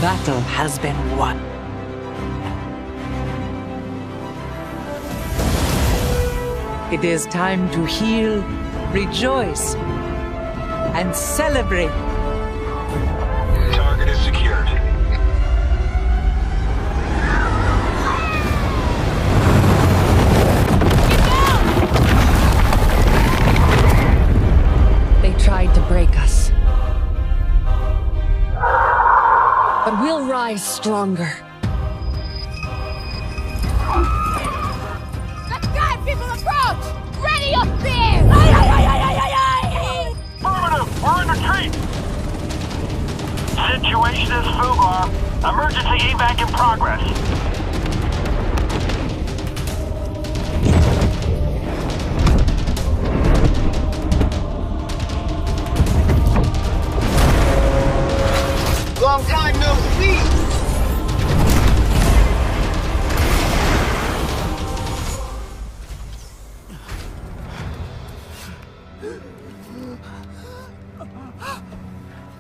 battle has been won. It is time to heal, rejoice, and celebrate. Target is secured. They tried to break us. But we'll rise stronger. The sky people approach! Ready up there! Aye, aye, aye, aye, aye, aye, aye. Affirmative! We're in retreat! Situation is FUBAR. Emergency evac in progress. Long time no see!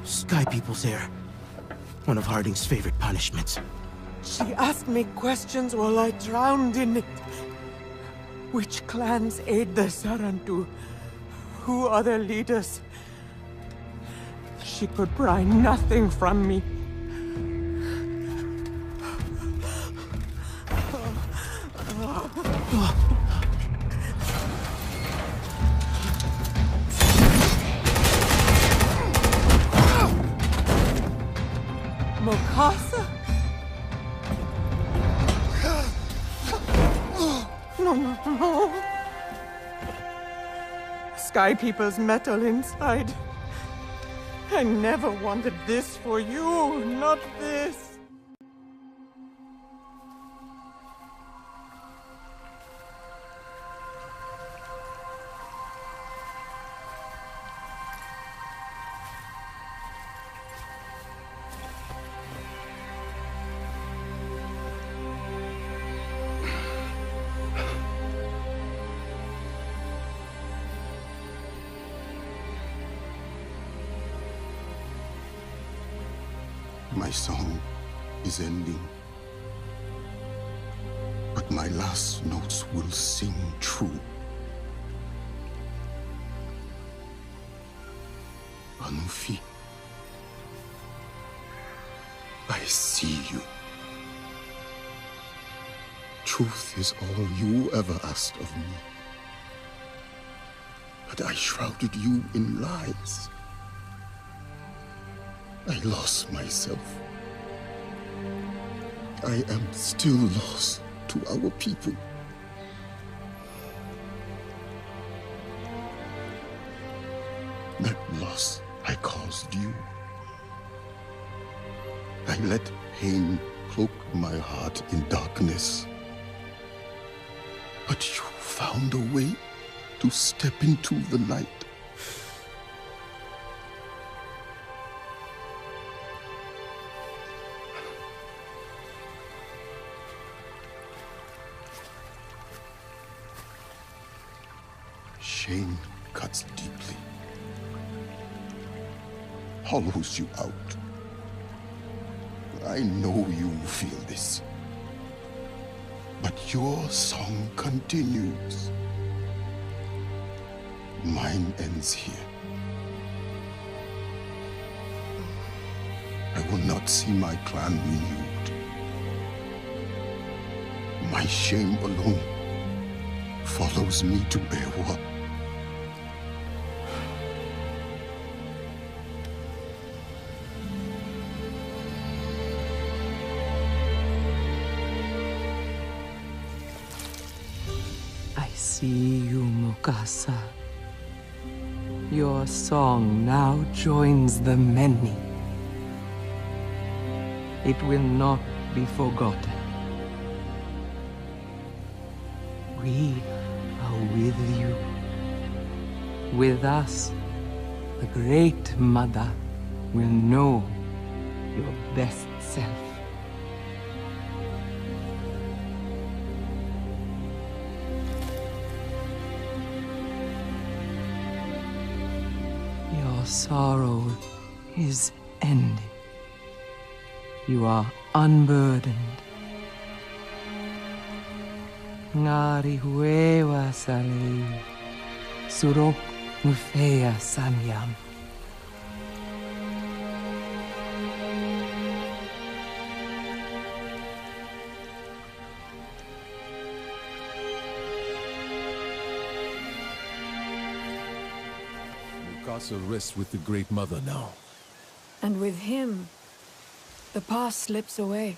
Sky People's here. One of Harding's favorite punishments. She asked me questions while I drowned in it. Which clans aid the Sarantu? Who are their leaders? She could pry nothing from me. Mokasa? No. Sky People's metal inside. I never wanted this for you, not this. My song is ending, but my last notes will sing true. Anufi, I see you. Truth is all you ever asked of me, but I shrouded you in lies. I lost myself. I am still lost to our people. That loss I caused you. I let pain cloak my heart in darkness. But you found a way to step into the light. Shame cuts deeply, hollows you out. I know you feel this, but your song continues. Mine ends here. I will not see my clan renewed. My shame alone follows me to bear what? I see you, Mukasa. Your song now joins the many. It will not be forgotten. We are with you. With us, the Great Mother will know your best self. Your sorrow is ended. you are unburdened. Ngari huewa salei, surok mufea samyam. Mukasa rests with the Great Mother now. And with him, the past slips away.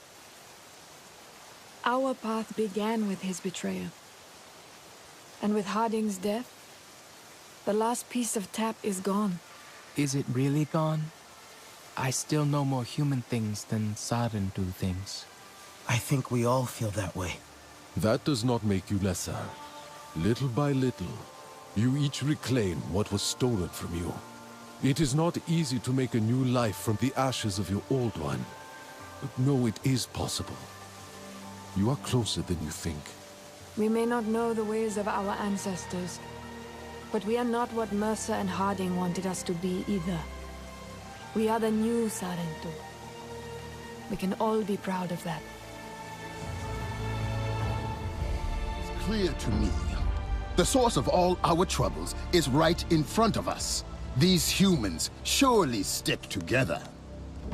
Our path began with his betrayal. And with Harding's death, the last piece of tap is gone. Is it really gone? I still know more human things than Sarentu things. I think we all feel that way. That does not make you lesser. Little by little, you each reclaim what was stolen from you. It is not easy to make a new life from the ashes of your old one. But no, it is possible. You are closer than you think. We may not know the ways of our ancestors, but we are not what Mercer and Harding wanted us to be either. We are the new Sarentu. We can all be proud of that. It's clear to me. The source of all our troubles is right in front of us. These humans surely stick together.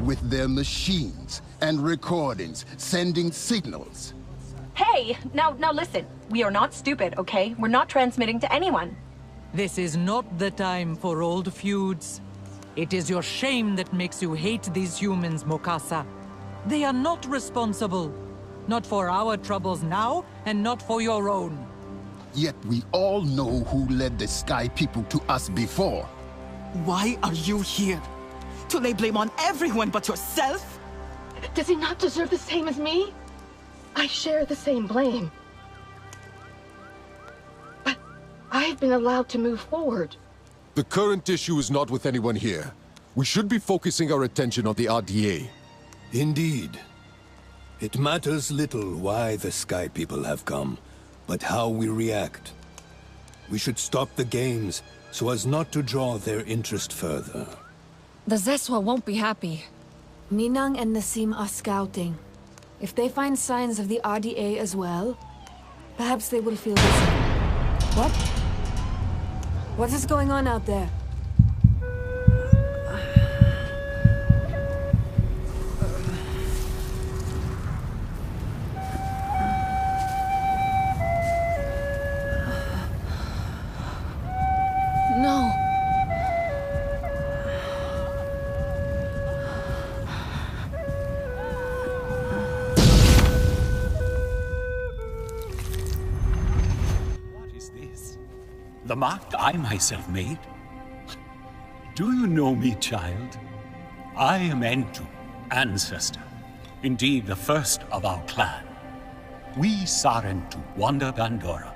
With their machines and recordings sending signals. Hey, now listen. We are not stupid, okay? We're not transmitting to anyone. This is not the time for old feuds. It is your shame that makes you hate these humans, Mokasa. They are not responsible. Not for our troubles now, and not for your own. Yet we all know who led the Sky people to us before. Why are you here? To lay blame on everyone but yourself? Does he not deserve the same as me? I share the same blame. But I've been allowed to move forward. The current issue is not with anyone here. We should be focusing our attention on the RDA. Indeed. It matters little why the Sky People have come, but how we react. We should stop the games so as not to draw their interest further. The Zeswa won't be happy. Ninang and Nassim are scouting. If they find signs of the RDA as well, perhaps they will feel the same. What? What is going on out there? No. What is this? The mark I myself made? Do you know me, child? I am Entu, ancestor. Indeed, the first of our clan. We Sarentu wander Pandora,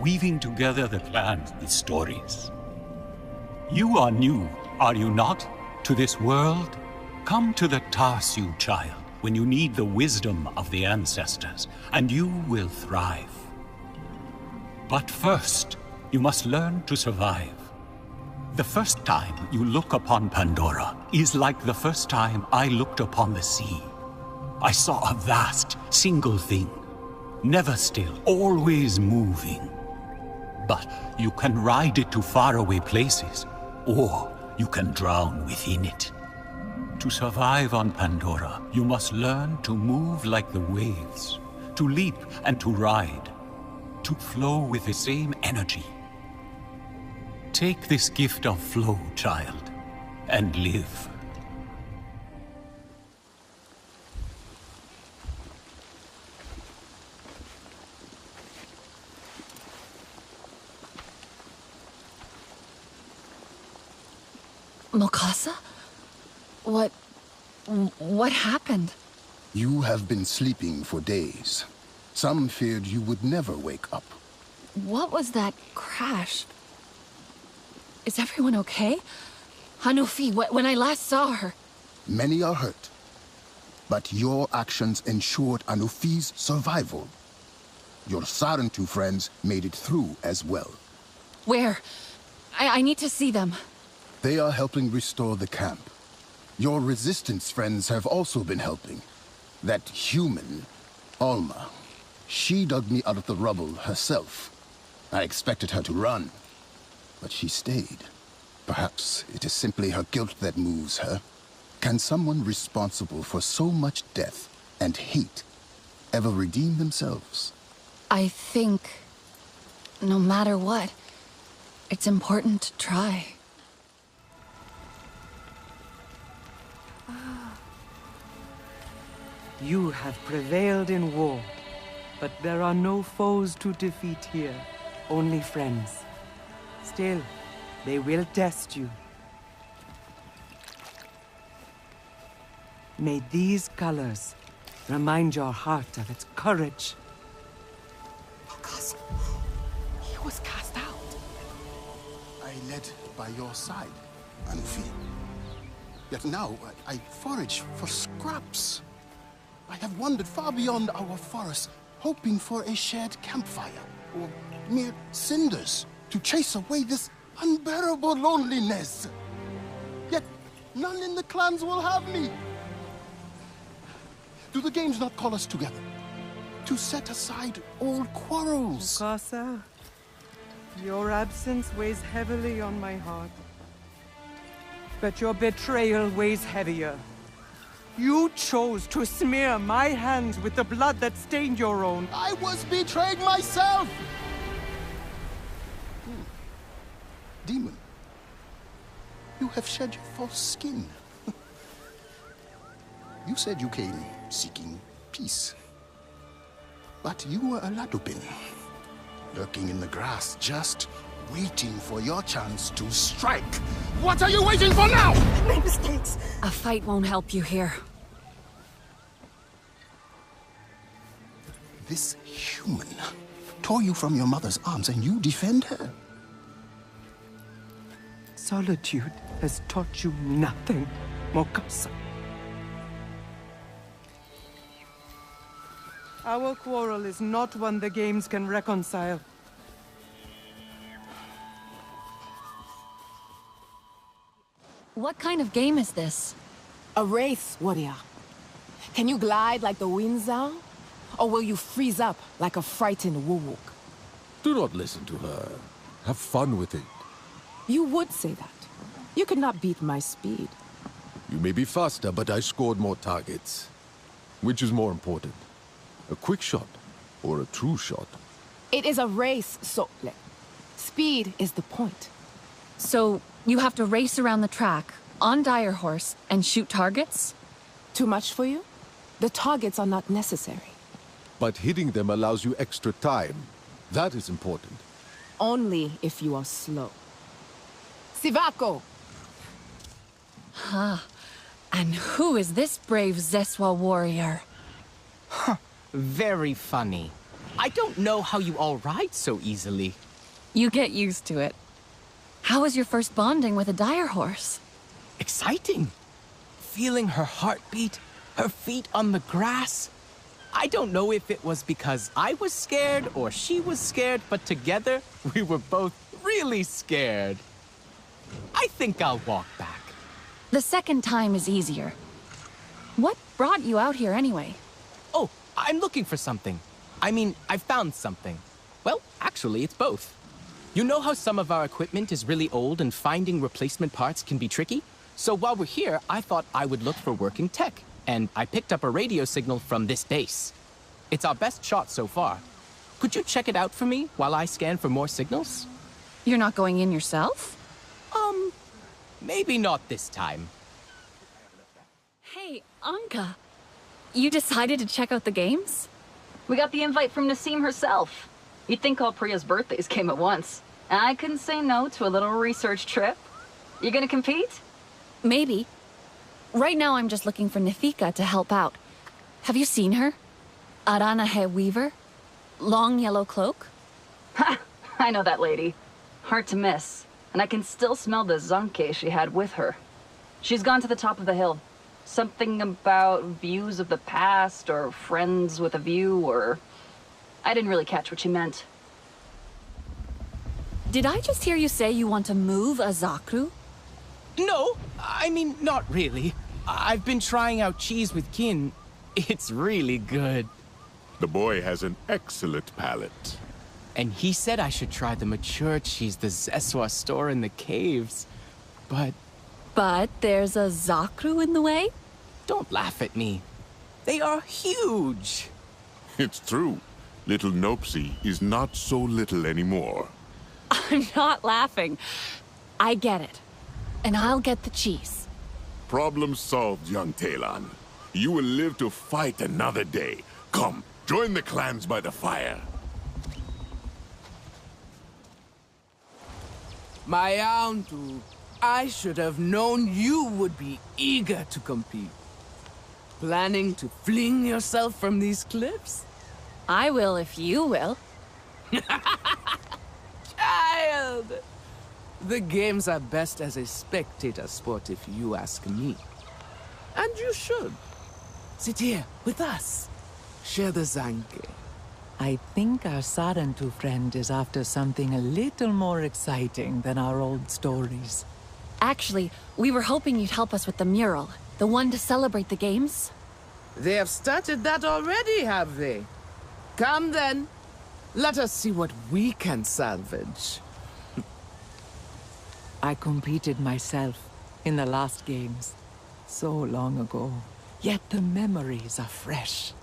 weaving together the clans with stories. You are new, are you not, to this world? Come to the Tarsu, child, when you need the wisdom of the ancestors, and you will thrive. But first, you must learn to survive. The first time you look upon Pandora is like the first time I looked upon the sea. I saw a vast, single thing, never still, always moving. But you can ride it to faraway places, or you can drown within it. To survive on Pandora, you must learn to move like the waves, to leap and to ride, to flow with the same energy. Take this gift of flow, child, and live. Mokasa? What happened? You have been sleeping for days. Some feared you would never wake up. What was that crash? Is everyone okay? Hanufi, when I last saw her... Many are hurt. But your actions ensured Anufi's survival. Your Sarentu friends made it through as well. Where? I need to see them. They are helping restore the camp. Your resistance friends have also been helping, That human, Alma, she dug me out of the rubble herself. I expected her to run, but she stayed. Perhaps it is simply her guilt that moves her. Can someone responsible for so much death and hate ever redeem themselves? I think, no matter what, it's important to try. You have prevailed in war, but there are no foes to defeat here, only friends. Still, they will test you. May these colors remind your heart of its courage. Because he was cast out. I led by your side, Anufi. Yet now I forage for scraps. I have wandered far beyond our forest, hoping for a shared campfire, or mere cinders, to chase away this unbearable loneliness. Yet none in the clans will have me. Do the games not call us together? To set aside old quarrels? Mukasa, your absence weighs heavily on my heart. But your betrayal weighs heavier. You chose to smear my hands with the blood that stained your own. I was betrayed myself! Demon, you have shed your false skin. You said you came seeking peace. But you were a Ladupin, lurking in the grass, just waiting for your chance to strike. What are you waiting for now? I made mistakes. A fight won't help you here. This human tore you from your mother's arms and you defend her? Solitude has taught you nothing, Mukasa. Our quarrel is not one the games can reconcile. What kind of game is this? A race, warrior. Can you glide like the wind sound? Or will you freeze up like a frightened woo-wook? Do not listen to her. Have fun with it. You would say that. You could not beat my speed. You may be faster, but I scored more targets. Which is more important? A quick shot or a true shot? It is a race, Sotle. Speed is the point. So, you have to race around the track, on Dire Horse, and shoot targets? Too much for you? The targets are not necessary. But hitting them allows you extra time. That is important. Only if you are slow. Sivako! Huh. And who is this brave Zeswa warrior? Huh. Very funny. I don't know how you all ride so easily. You get used to it. How was your first bonding with a Dire Horse? Exciting. Feeling her heartbeat, her feet on the grass. I don't know if it was because I was scared or she was scared, but together we were both really scared. I think I'll walk back. The second time is easier. What brought you out here anyway? Oh, I'm looking for something. I mean, I found something. Well, actually, it's both. You know how some of our equipment is really old and finding replacement parts can be tricky? So while we're here, I thought I would look for working tech. And I picked up a radio signal from this base. It's our best shot so far. Could you check it out for me while I scan for more signals? You're not going in yourself? Maybe not this time. Hey, Anka. You decided to check out the games? We got the invite from Nassim herself. You'd think all Priya's birthdays came at once. I couldn't say no to a little research trip. You gonna compete? Maybe. Right now I'm just looking for Nithika to help out. Have you seen her? Aranahe Weaver? Long yellow cloak? Ha! I know that lady. Hard to miss. And I can still smell the zonke she had with her. She's gone to the top of the hill. Something about views of the past, or friends with a view, or... I didn't really catch what she meant. Did I just hear you say you want to move a Zakru? No, I mean, not really. I've been trying out cheese with kin. It's really good. The boy has an excellent palate. And he said I should try the mature cheese the Zeswa store in the caves. But there's a Zakru in the way? Don't laugh at me. They are huge. It's true. Little Nopsy is not so little anymore. I'm not laughing. I get it. And I'll get the cheese. Problem solved, young Talon. You will live to fight another day. Come, join the clans by the fire. My Auntu, I should have known you would be eager to compete. Planning to fling yourself from these cliffs? I will if you will. Child! The games are best as a spectator sport if you ask me. And you should. Sit here with us. Share the Zanke. I think our Sarantu friend is after something a little more exciting than our old stories. Actually, we were hoping you'd help us with the mural. The one to celebrate the games? They have started that already, have they? Come then. Let us see what we can salvage. I competed myself in the last games. So long ago. Yet the memories are fresh.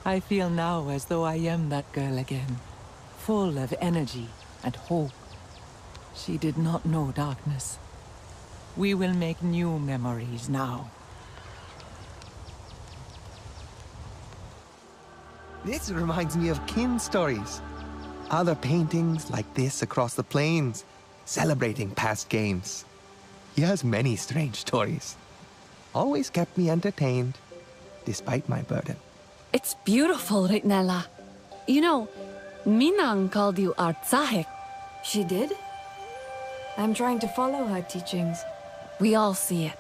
I feel now as though I am that girl again. Full of energy and hope. She did not know darkness. We will make new memories now. This reminds me of Kin's stories. Other paintings like this across the plains, celebrating past games. He has many strange stories. Always kept me entertained, despite my burden. It's beautiful, Ritnella. You know, Minang called you Artsahik. She did? I'm trying to follow her teachings. We all see it.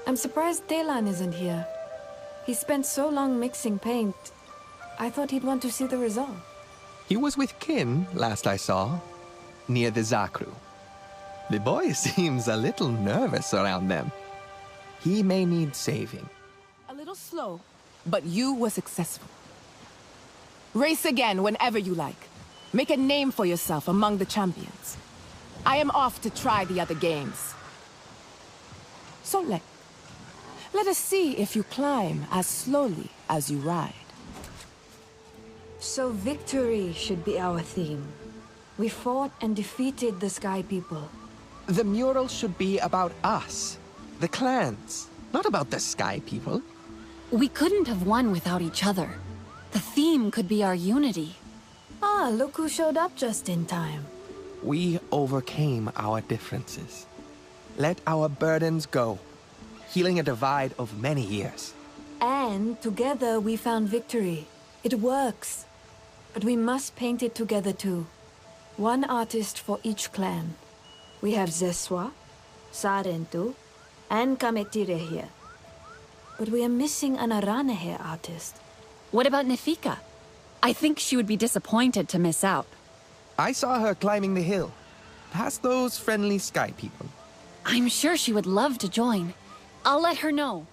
I'm surprised Telan isn't here. He spent so long mixing paint. I thought he'd want to see the result. He was with Kin, last I saw, near the Zakru. The boy seems a little nervous around them. He may need saving. A little slow, but you were successful. Race again whenever you like. Make a name for yourself among the champions. I am off to try the other games. So let us see if you climb as slowly as you ride. So victory should be our theme. We fought and defeated the Sky People. The mural should be about us, the clans, not about the Sky People. We couldn't have won without each other. The theme could be our unity. Ah, look who showed up just in time. We overcame our differences. Let our burdens go, healing a divide of many years. And together we found victory. It works. But we must paint it together too. One artist for each clan. We have Zeswa, Sarentu, and Kametire here. But we are missing an Aranehe artist. What about Nefika? I think she would be disappointed to miss out. I saw her climbing the hill, past those friendly Sky People. I'm sure she would love to join. I'll let her know.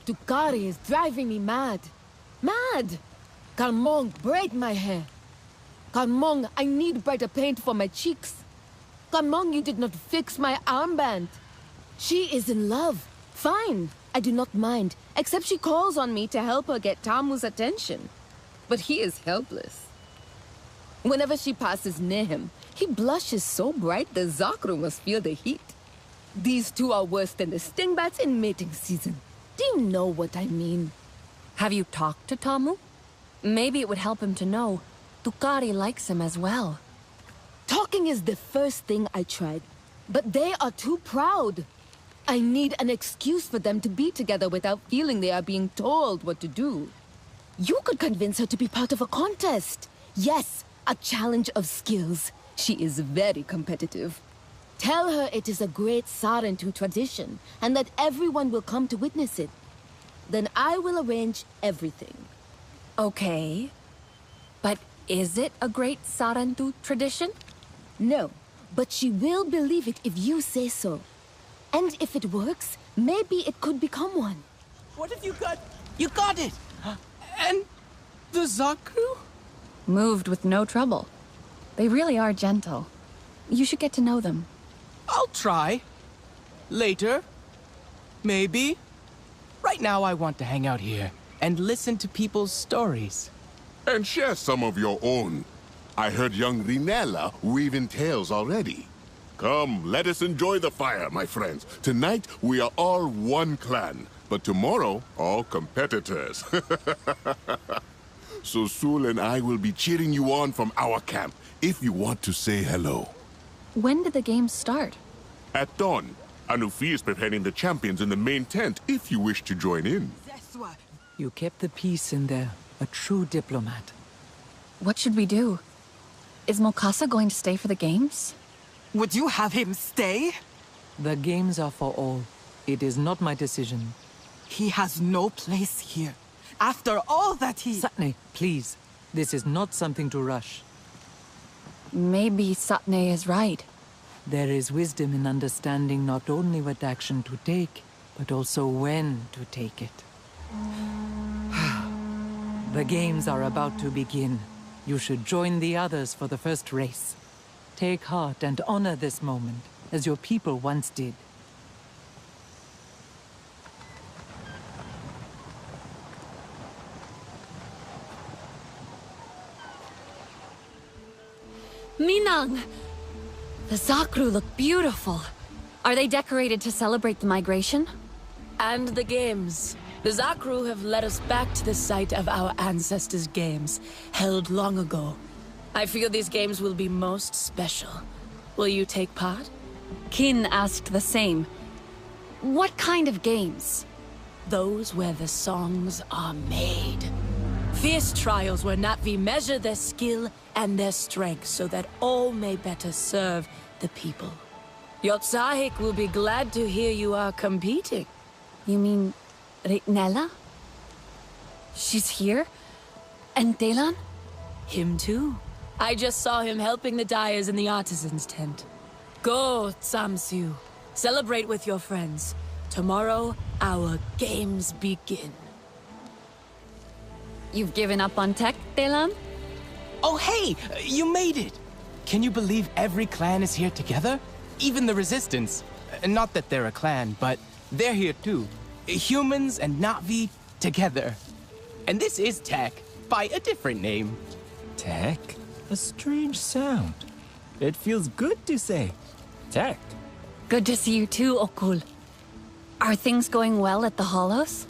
Tukari is driving me mad. Mad! Kalmong, braid my hair. Kalmong, I need brighter paint for my cheeks. Kalmong, you did not fix my armband. She is in love. Fine, I do not mind, except she calls on me to help her get Tamu's attention. But he is helpless. Whenever she passes near him, he blushes so bright the Zakru must feel the heat. These two are worse than the stingbats in mating season. Do you know what I mean? Have you talked to Tamu? Maybe it would help him to know Tukari likes him as well. Talking is the first thing I tried, but they are too proud. I need an excuse for them to be together without feeling they are being told what to do. You could convince her to be part of a contest. Yes, a challenge of skills. She is very competitive. Tell her it is a great Sarentu tradition, and that everyone will come to witness it. Then I will arrange everything. Okay. But is it a great Sarentu tradition? No, but she will believe it if you say so. And if it works, maybe it could become one. What have you got You got it! And the Zakru? Moved with no trouble. They really are gentle. You should get to know them. I'll try. Later. Maybe. Right now I want to hang out here and listen to people's stories. And share some of your own. I heard young Rinella weaving tales already. Come, let us enjoy the fire, my friends. Tonight, we are all one clan, but tomorrow, all competitors. So Sul and I will be cheering you on from our camp, if you want to say hello. When did the games start? At dawn, Anufi is preparing the champions in the main tent, if you wish to join in. You kept the peace in there. A true diplomat. What should we do? Is Mokasa going to stay for the games? Would you have him stay? The games are for all. It is not my decision. He has no place here. After all that he... Satne, please. This is not something to rush. Maybe Satne is right. There is wisdom in understanding not only what action to take, but also when to take it. The games are about to begin. You should join the others for the first race. Take heart and honor this moment, as your people once did. Minang! The Zakru look beautiful. Are they decorated to celebrate the migration? And the games. The Zakru have led us back to the site of our ancestors' games, held long ago. I feel these games will be most special. Will you take part? Kin asked the same. What kind of games? Those where the songs are made. Fierce trials where Natvi measure their skill and their strength so that all may better serve the people. Yotsahik will be glad to hear you are competing. You mean Ritnella? She's here? And Delan? Him too. I just saw him helping the dyers in the artisan's tent. Go, Tsamsu. Celebrate with your friends. Tomorrow, our games begin. You've given up on tech, Delan? Oh hey! You made it! Can you believe every clan is here together? Even the Resistance. Not that they're a clan, but they're here too. Humans and Na'vi together. And this is Tech, by a different name. Tech? A strange sound. It feels good to say Tech. Good to see you too, Okul. Are things going well at the Hollows?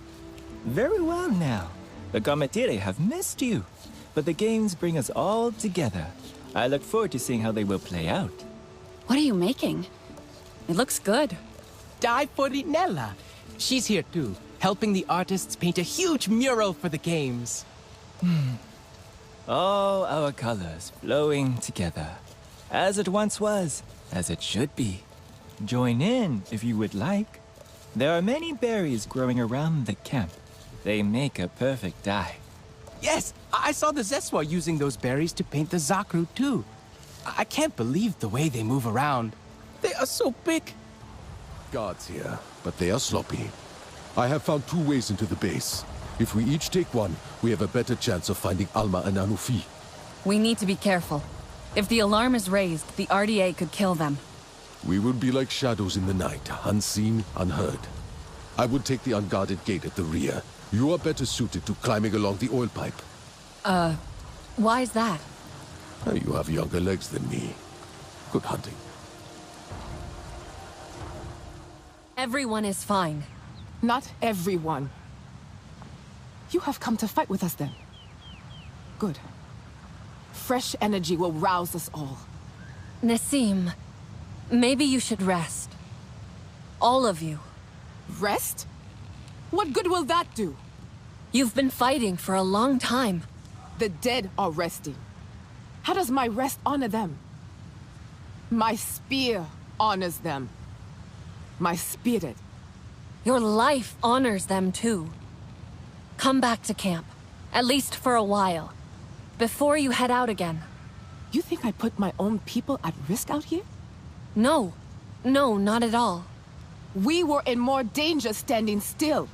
Very well now. The Gametire have missed you, but the games bring us all together. I look forward to seeing how they will play out. What are you making? It looks good. Dai for Rinella. She's here too, helping the artists paint a huge mural for the games. All our colors flowing together. As it once was, as it should be. Join in if you would like. There are many berries growing around the camp. They make a perfect dye. Yes, I saw the Zeswa using those berries to paint the Zakru too. I can't believe the way they move around. They are so big. Guards here, but they are sloppy. I have found 2 ways into the base. If we each take one, we have a better chance of finding Alma and Anufi. We need to be careful. If the alarm is raised, the RDA could kill them. We will be like shadows in the night, unseen, unheard. I would take the unguarded gate at the rear. You are better suited to climbing along the oil pipe. Why is that? You have younger legs than me. Good hunting. Everyone is fine. Not everyone. You have come to fight with us then. Good. Fresh energy will rouse us all. Nassim, maybe you should rest. All of you. Rest? What good will that do? You've been fighting for a long time. The dead are resting. How does my rest honor them? My spear honors them. My spirit. Your life honors them too. Come back to camp, at least for a while, before you head out again. You think I put my own people at risk out here? No, not at all. We were in more danger standing still.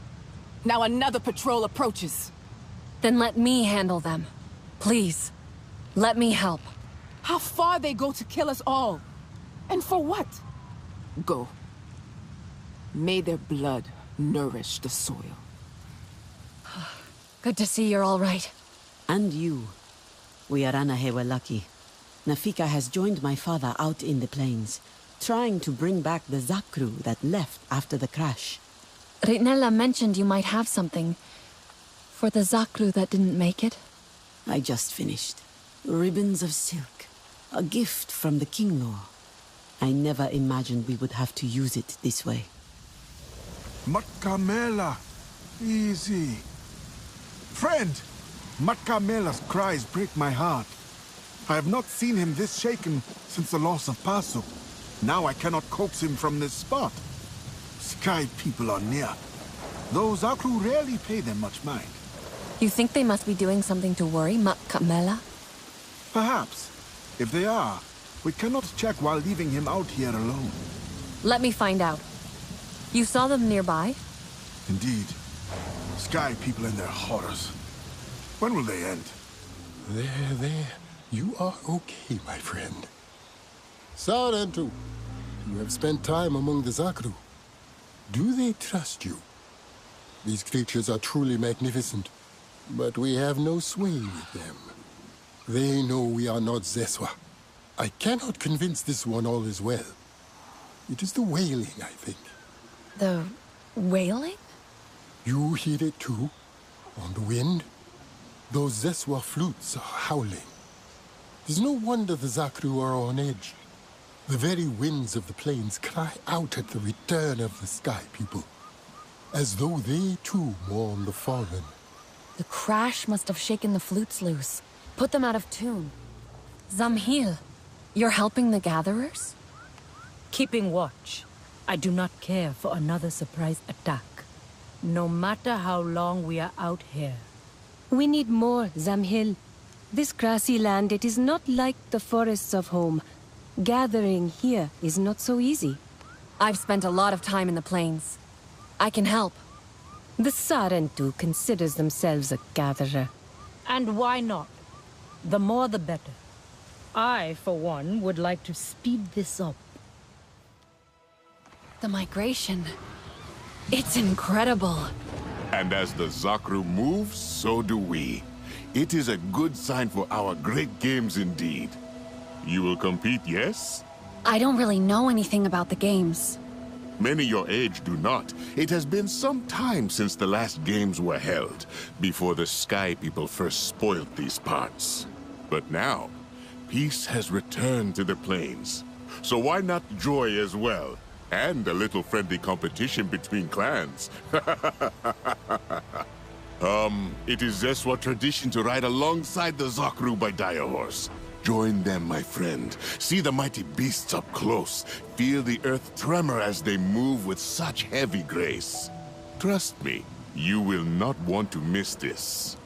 Now another patrol approaches. Then let me handle them. Please. Let me help. How far they go to kill us all? And for what? Go. May their blood nourish the soil. Good to see you're all right. And you. We Aranahe were lucky. Nafika has joined my father out in the plains, trying to bring back the Zakru that left after the crash. Rinella mentioned you might have something for the Zakru that didn't make it. I just finished. Ribbons of silk. A gift from the King-Lord. I never imagined we would have to use it this way. Matkamela. Easy. Friend! Matkamela's cries break my heart. I have not seen him this shaken since the loss of Pasu. Now I cannot coax him from this spot. Sky people are near. Those Zakru rarely pay them much mind. You think they must be doing something to worry Matkamela? Perhaps. If they are, we cannot check while leaving him out here alone. Let me find out. You saw them nearby? Indeed. Sky people and their horrors. When will they end? There. You are okay, my friend. Sarentu, you have spent time among the Zakru. Do they trust you? These creatures are truly magnificent, but we have no sway with them. They know we are not Zeswa. I cannot convince this one all is well. It is the wailing, I think. The wailing? You hear it too? On the wind? Those Zeswa flutes are howling. There's no wonder the Zakru are on edge. The very winds of the plains cry out at the return of the Sky People, as though they too mourn the fallen. The crash must have shaken the flutes loose, put them out of tune. Zamhil, you're helping the gatherers? Keeping watch. I do not care for another surprise attack, no matter how long we are out here. We need more, Zamhil. This grassy land, it is not like the forests of home. Gathering here is not so easy. I've spent a lot of time in the plains. I can help. The Sarentu considers themselves a gatherer. And why not? The more the better. I, for one, would like to speed this up. The migration. It's incredible. And as the Zakru move, so do we. It is a good sign for our great games indeed. You will compete, yes? I don't really know anything about the games. Many your age do not. It has been some time since the last games were held, before the Sky People first spoiled these parts. But now, peace has returned to the plains. So why not joy as well? And a little friendly competition between clans. It is Zeswa tradition to ride alongside the Zakru by Dire Horse. Join them, my friend. See the mighty beasts up close. Feel the earth tremor as they move with such heavy grace. Trust me, you will not want to miss this.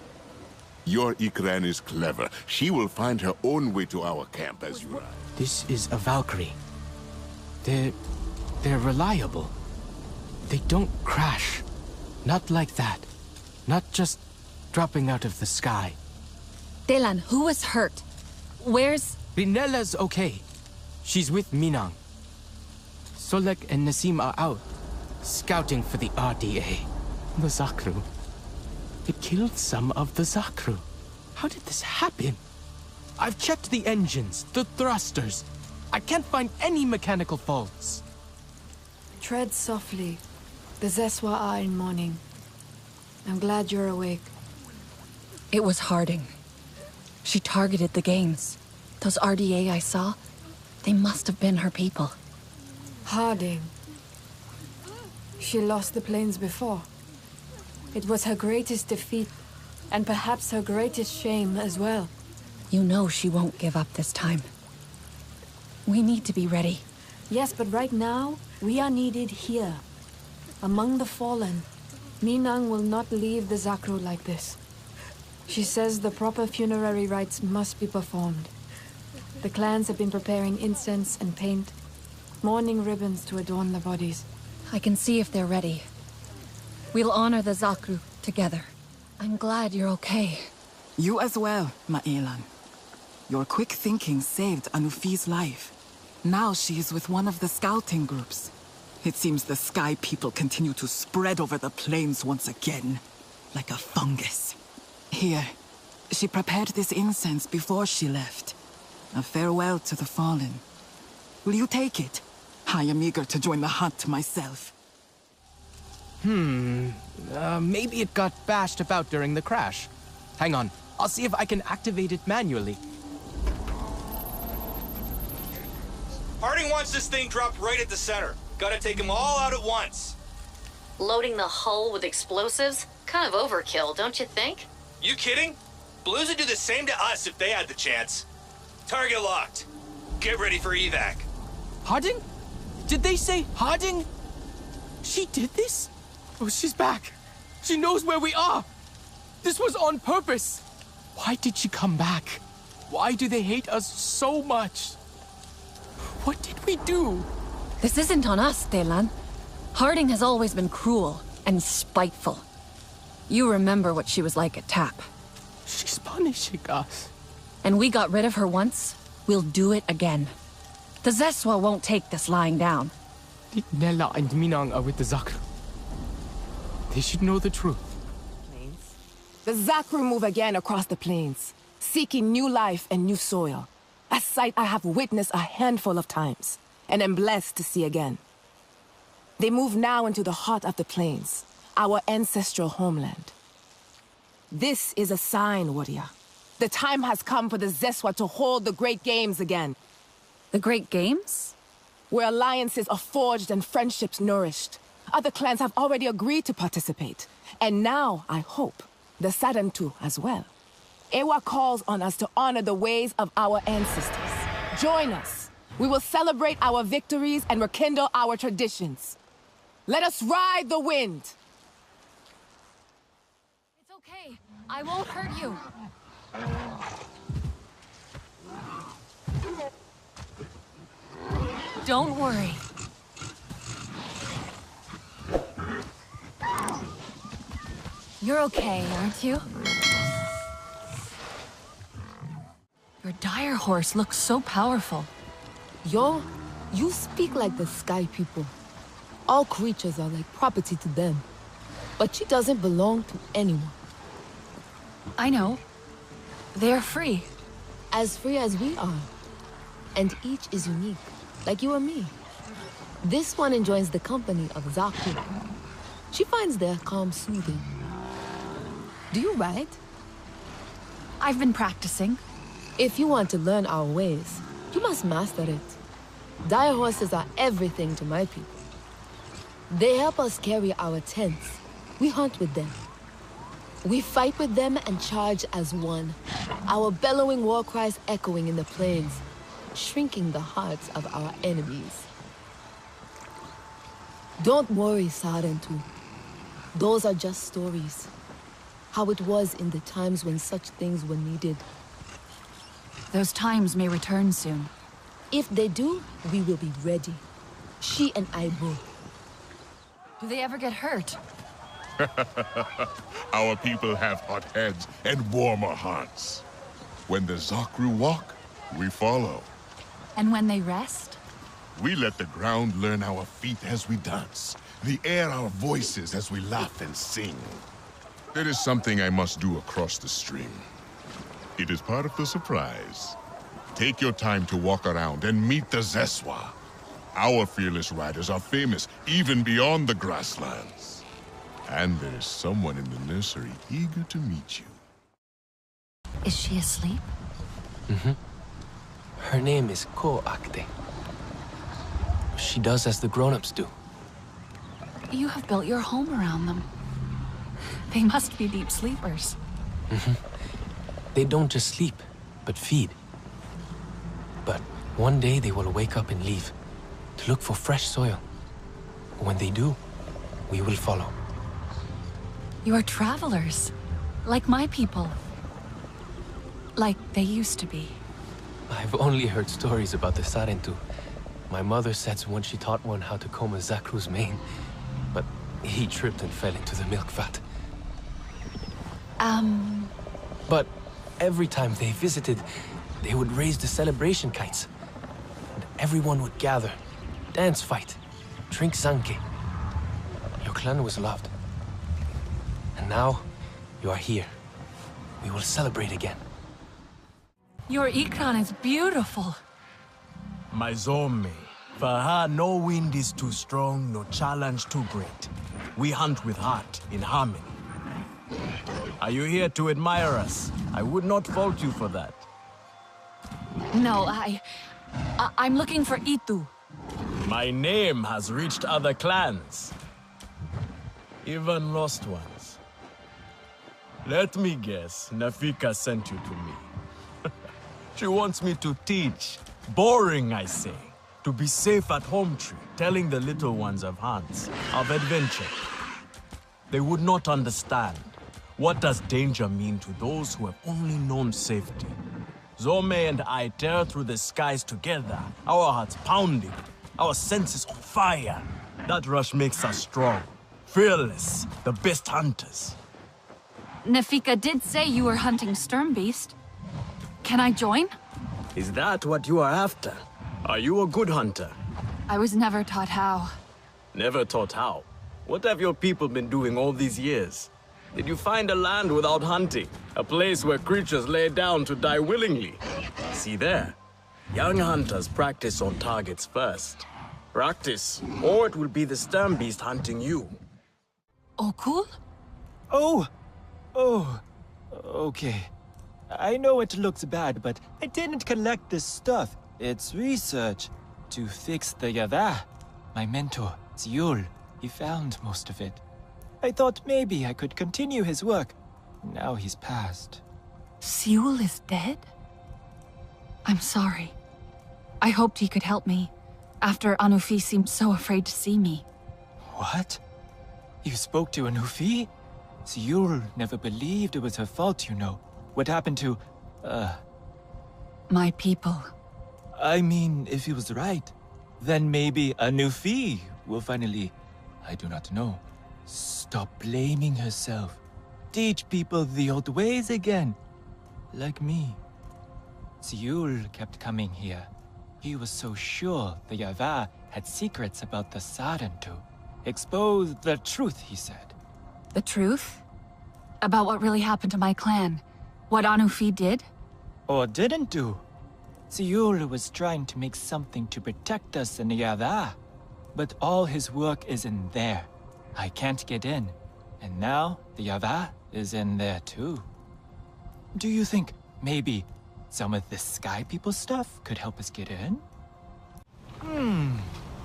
Your Ikran is clever. She will find her own way to our camp as you ride. This is a Valkyrie. They're reliable. They don't crash. Not like that. Not just dropping out of the sky. Delan, who was hurt? Where's... Rinella's okay. She's with Minang. Solek and Nasim are out, scouting for the RDA. The Zakru. It killed some of the Zakru. How did this happen? I've checked the engines, the thrusters. I can't find any mechanical faults. Tread softly. The Zeswa are in mourning. I'm glad you're awake. It was Harding. She targeted the games. Those RDA I saw, they must have been her people. Harding. She lost the plains before. It was her greatest defeat, and perhaps her greatest shame as well. You know she won't give up this time. We need to be ready. Yes, but right now, we are needed here. Among the fallen. Minang will not leave the Zakru like this. She says the proper funerary rites must be performed. The clans have been preparing incense and paint, mourning ribbons to adorn the bodies. I can see if they're ready. We'll honor the Zakru together. I'm glad you're okay. You as well, Ma'elan. Your quick thinking saved Anufi's life. Now she is with one of the scouting groups. It seems the Sky People continue to spread over the plains once again, like a fungus. Here, she prepared this incense before she left. A farewell to the fallen. Will you take it? I am eager to join the hunt myself. Maybe it got bashed about during the crash. Hang on, I'll see if I can activate it manually. Harding wants this thing dropped right at the center. Gotta take them all out at once. Loading the hull with explosives? Kind of overkill, don't you think? You kidding? Blues would do the same to us if they had the chance. Target locked. Get ready for evac. Harding? Did they say Harding? She did this? Oh, she's back. She knows where we are. This was on purpose. Why did she come back? Why do they hate us so much? What did we do? This isn't on us, Delan. Harding has always been cruel and spiteful. You remember what she was like at TAP. She's punishing us. And we got rid of her once. We'll do it again. The Zeswa won't take this lying down. Nella and Minang are with the Zakru. They should know the truth. The Zakru move again across the plains, seeking new life and new soil. A sight I have witnessed a handful of times, and am blessed to see again. They move now into the heart of the plains, our ancestral homeland. This is a sign, warrior. The time has come for the Zeswa to hold the Great Games again. The Great Games? Where alliances are forged and friendships nourished. Other clans have already agreed to participate. And now, I hope, the Sarantu as well. Ewa calls on us to honor the ways of our ancestors. Join us. We will celebrate our victories and rekindle our traditions. Let us ride the wind! It's okay. I won't hurt you. Don't worry. You're okay, aren't you? Your dire horse looks so powerful. Yo, you speak like the Sky People. All creatures are like property to them. But she doesn't belong to anyone. I know. They're free. As free as we are. And each is unique, like you and me. This one enjoys the company of Zakru. She finds their calm soothing. Do you ride? I've been practicing. If you want to learn our ways, you must master it. Dire horses are everything to my people. They help us carry our tents. We hunt with them. We fight with them and charge as one. Our bellowing war cries echoing in the plains, shrinking the hearts of our enemies. Don't worry, Sarentu. Those are just stories. How it was in the times when such things were needed. Those times may return soon. If they do, we will be ready. She and I both. Do they ever get hurt? Our people have hot heads and warmer hearts. When the Zakru walk, we follow. And when they rest? We let the ground learn our feet as we dance, the air our voices as we laugh and sing. There is something I must do across the stream. It is part of the surprise. Take your time to walk around and meet the Zeswa. Our fearless riders are famous even beyond the grasslands. And there is someone in the nursery eager to meet you. Is she asleep? Mm-hmm. Her name is Ko Akte. She does as the grown-ups do. You have built your home around them. They must be deep sleepers. Mm-hmm. They don't just sleep, but feed. But one day they will wake up and leave, to look for fresh soil. When they do, we will follow. You are travelers, like my people. Like they used to be. I've only heard stories about the Sarentu. My mother said when she taught one how to comb a Zakru's mane. But He tripped and fell into the milk vat. But every time they visited, they would raise the celebration kites. And everyone would gather, dance, fight, drink zanke. Your clan was loved. And now, you are here. We will celebrate again. Your ikran is beautiful. My Zome. For her, no wind is too strong, no challenge too great. We hunt with heart, in harmony. Are you here to admire us? I would not fault you for that. No, I'm looking for Itu. My name has reached other clans. Even lost ones. Let me guess, Nafika sent you to me. She wants me to teach. Boring, I say. To be safe at home tree, telling the little ones of hunts, of adventure. They would not understand. What does danger mean to those who have only known safety? Zome and I tear through the skies together, our hearts pounding, our senses on fire. That rush makes us strong, fearless, the best hunters. Nafika did say you were hunting Sturmbeast. Can I join? Is that what you are after? Are you a good hunter? I was never taught how. Never taught how? What have your people been doing all these years? Did you find a land without hunting? A place where creatures lay down to die willingly? See there? Young hunters practice on targets first. Practice, or it will be the Sturmbeast hunting you. Okul? Oh, okay. I know it looks bad, but I didn't collect this stuff. It's research to fix the Yava. My mentor, Ziul, he found most of it. I thought maybe I could continue his work. Now he's passed. Ziul is dead? I'm sorry. I hoped he could help me, after Anufi seemed so afraid to see me. What? You spoke to Anufi? Ziul never believed it was her fault, you know. What happened to, my people. I mean, if he was right, then maybe Anufi will finally, I do not know, stop blaming herself. Teach people the old ways again. Like me. Ziul kept coming here. He was so sure the Yava had secrets about the Sarentu. Expose the truth, he said. The truth? About what really happened to my clan? What Anufi did? Or didn't do. Ziul was trying to make something to protect us in the Yava. But all his work is in there. I can't get in. And now the Yava is in there too. Do you think maybe some of the Sky People stuff could help us get in?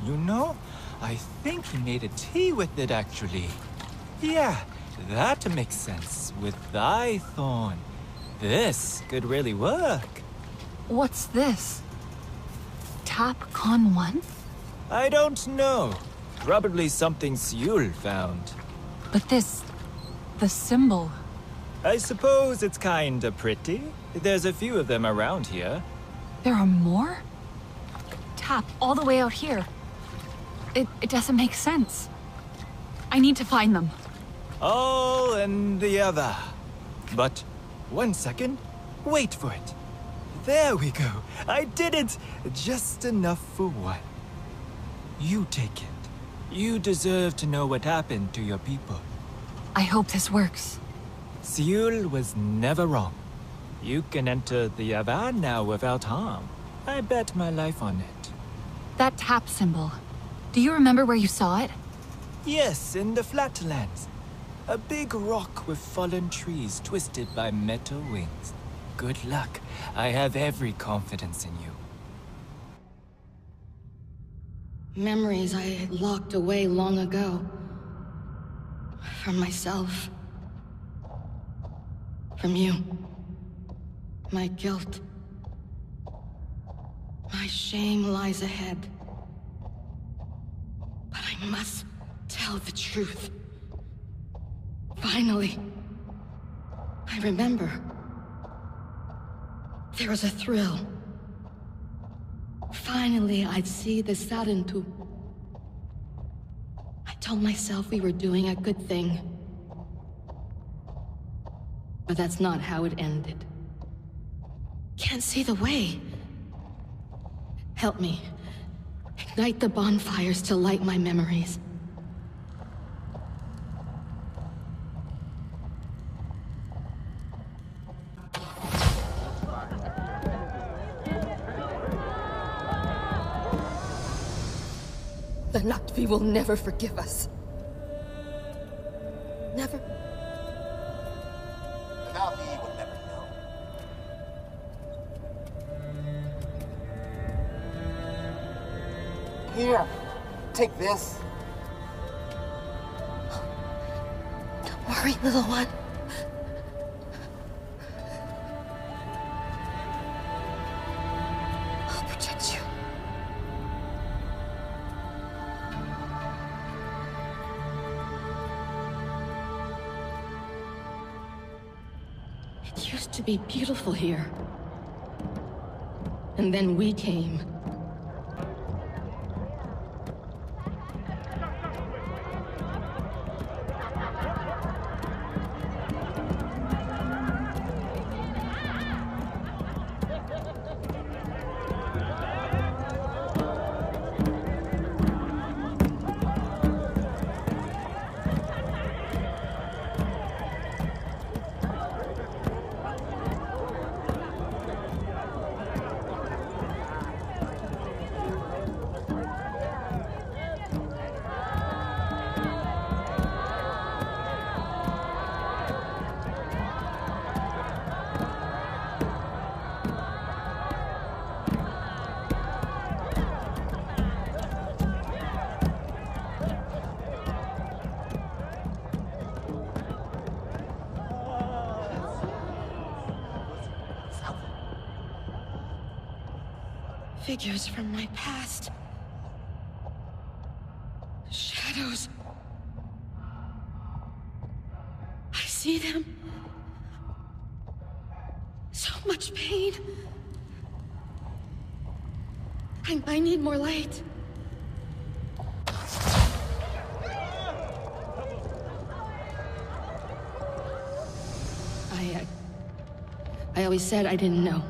You know, I think he made a tea with it actually. Yeah, that makes sense with thy thorn. This could really work. What's this? Tap Con 1? I don't know. Probably something Ziul found. But the symbol. I suppose it's kinda pretty. There's a few of them around here. There are more? Tap all the way out here. It doesn't make sense. I need to find them. All in the other. But, 1 second. Wait for it. There we go. I did it! Just enough for one. You take it. You deserve to know what happened to your people. I hope this works. Ziul was never wrong. You can enter the Yava now without harm. I bet my life on it. That tap symbol. Do you remember where you saw it? Yes, in the flatlands. A big rock with fallen trees twisted by metal wings. Good luck. I have every confidence in you. Memories I had locked away long ago. From myself. From you. My guilt. My shame lies ahead. But I must tell the truth. Finally. I remember. There was a thrill. Finally, I'd see the Sarentu. I told myself we were doing a good thing. But that's not how it ended. Can't see the way. Help me. Ignite the bonfires to light my memories. The Na'vi will never forgive us. Never. The Na'vi will never know. Here, take this. Don't worry, little one. I'll protect you. It used to be beautiful here. And then we came. Figures from my past. Shadows. I see them. So much pain. I need more light. I always said I didn't know.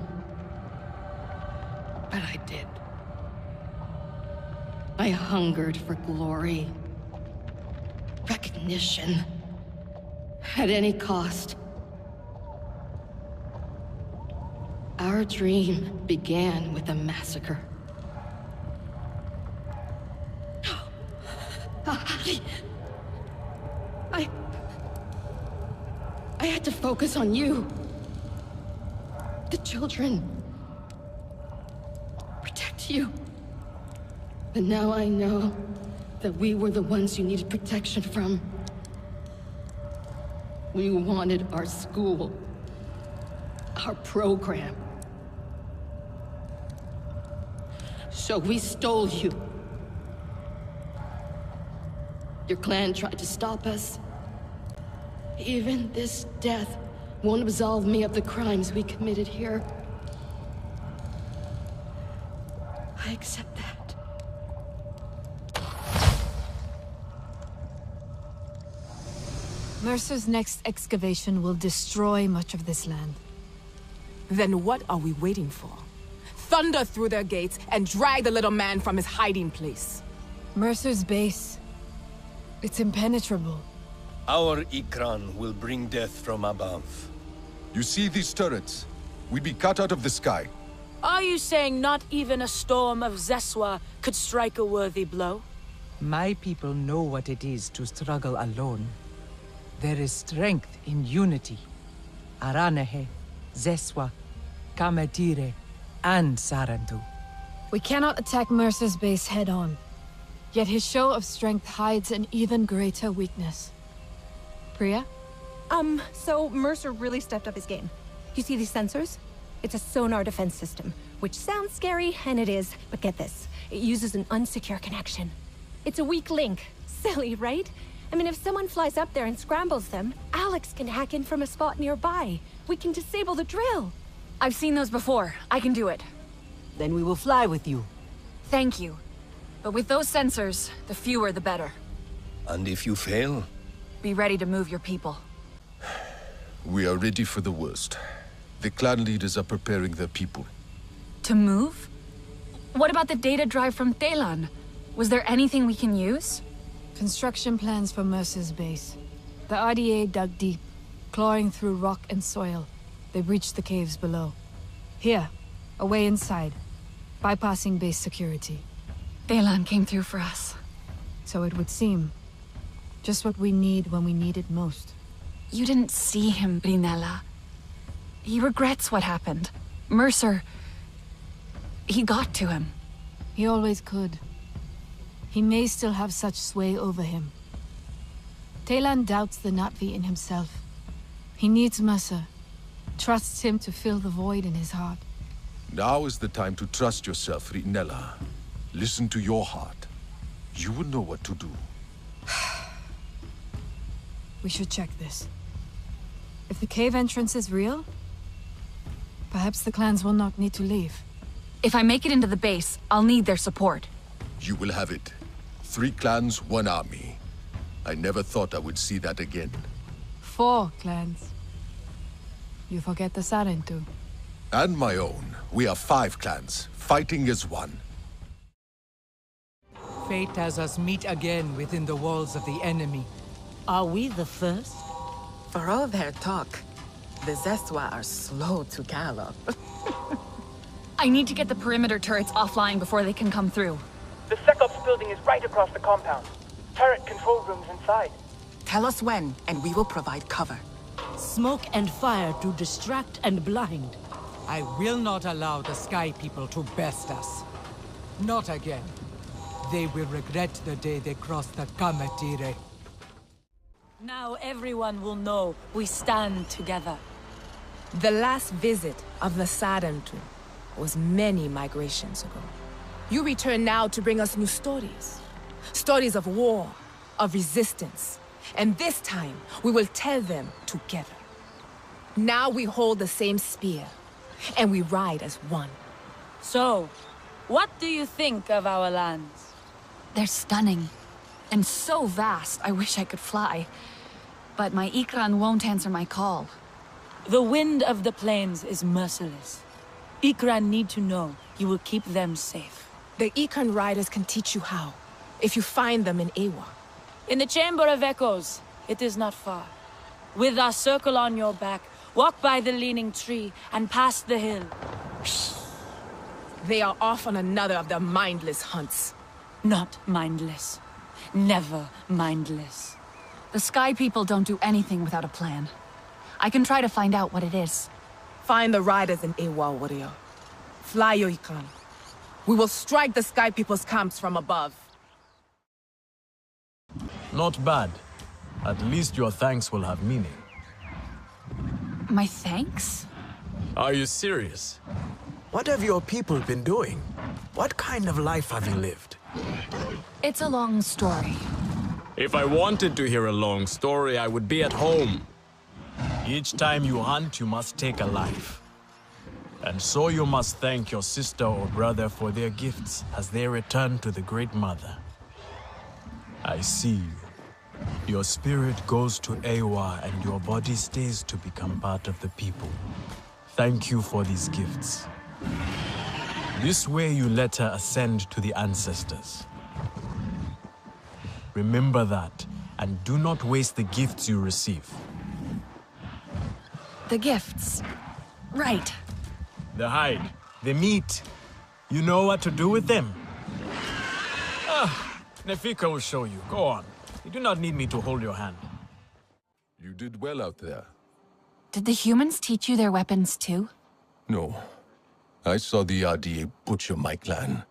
But I did. I hungered for glory. Recognition. At any cost. Our dream began with a massacre. I had to focus on you. The children. Protect you. But now I know that we were the ones you needed protection from. We wanted our school. Our program. So we stole you. Your clan tried to stop us. Even this death won't absolve me of the crimes we committed here. I accept that. Mercer's next excavation will destroy much of this land. Then what are we waiting for? Thunder through their gates and drag the little man from his hiding place. Mercer's base. It's impenetrable. Our Ikran will bring death from above. You see these turrets? We'd be cut out of the sky. Are you saying not even a storm of Zeswa could strike a worthy blow? My people know what it is to struggle alone. There is strength in unity. Aranahe, Zeswa, Kamatire, and Sarantu. We cannot attack Mercer's base head-on. Yet his show of strength hides an even greater weakness. Priya? So Mercer really stepped up his game. You see these sensors? It's a sonar defense system, which sounds scary, and it is, but get this. It uses an unsecure connection. It's a weak link. Silly, right? I mean, if someone flies up there and scrambles them, Alex can hack in from a spot nearby. We can disable the drill. I've seen those before. I can do it. Then we will fly with you. Thank you. But with those sensors, the fewer the better. And if you fail? Be ready to move your people. We are ready for the worst. The clan leaders are preparing their people. To move? What about the data drive from Telan? Was there anything we can use? Construction plans for Mercer's base. The RDA dug deep, clawing through rock and soil. They breached the caves below. Here, away inside, bypassing base security. Telan came through for us. So it would seem. Just what we need when we need it most. You didn't see him, Brinella. He regrets what happened. Mercer... he got to him. He always could. He may still have such sway over him. Telan doubts the Na'vi in himself. He needs Mercer. Trusts him to fill the void in his heart. Now is the time to trust yourself, Rinella. Listen to your heart. You will know what to do. We should check this. If the cave entrance is real, perhaps the clans will not need to leave. If I make it into the base, I'll need their support. You will have it. 3 clans, 1 army. I never thought I would see that again. 4 clans. You forget the Sarentu. And my own. We are 5 clans, fighting as one. Fate has us meet again within the walls of the enemy. Are we the first? For all their talk, the Zeswa are slow to gallop. I need to get the perimeter turrets offline before they can come through. The SecOps building is right across the compound. Turret control rooms inside. Tell us when, and we will provide cover. Smoke and fire to distract and blind. I will not allow the Sky People to best us. Not again. They will regret the day they crossed the Kamatire. Now everyone will know we stand together. The last visit of the Sarentu was many migrations ago. You return now to bring us new stories. Stories of war, of resistance. And this time, we will tell them together. Now we hold the same spear, and we ride as one. So, what do you think of our lands? They're stunning. And so vast, I wish I could fly. But my Ikran won't answer my call. The wind of the plains is merciless. Ikran need to know you will keep them safe. The Ikran riders can teach you how, if you find them in Ewa. In the Chamber of Echoes, it is not far. With our circle on your back, walk by the leaning tree and past the hill. They are off on another of their mindless hunts. Not mindless. Never mindless. The Sky People don't do anything without a plan. I can try to find out what it is. Find the riders in Ewa, warrior. Fly your Ikran. We will strike the Sky People's camps from above. Not bad. At least your thanks will have meaning. My thanks? Are you serious? What have your people been doing? What kind of life have you lived? It's a long story. If I wanted to hear a long story, I would be at home. Each time you hunt, you must take a life. And so you must thank your sister or brother for their gifts as they return to the Great Mother. I see you. Your spirit goes to Ewa and your body stays to become part of the people. Thank you for these gifts. This way you let her ascend to the ancestors. Remember that, and do not waste the gifts you receive. The gifts. Right. The hide, the meat. You know what to do with them. Nefika will show you. Go on. You do not need me to hold your hand. You did well out there. Did the humans teach you their weapons too? No. I saw the RDA butcher my clan.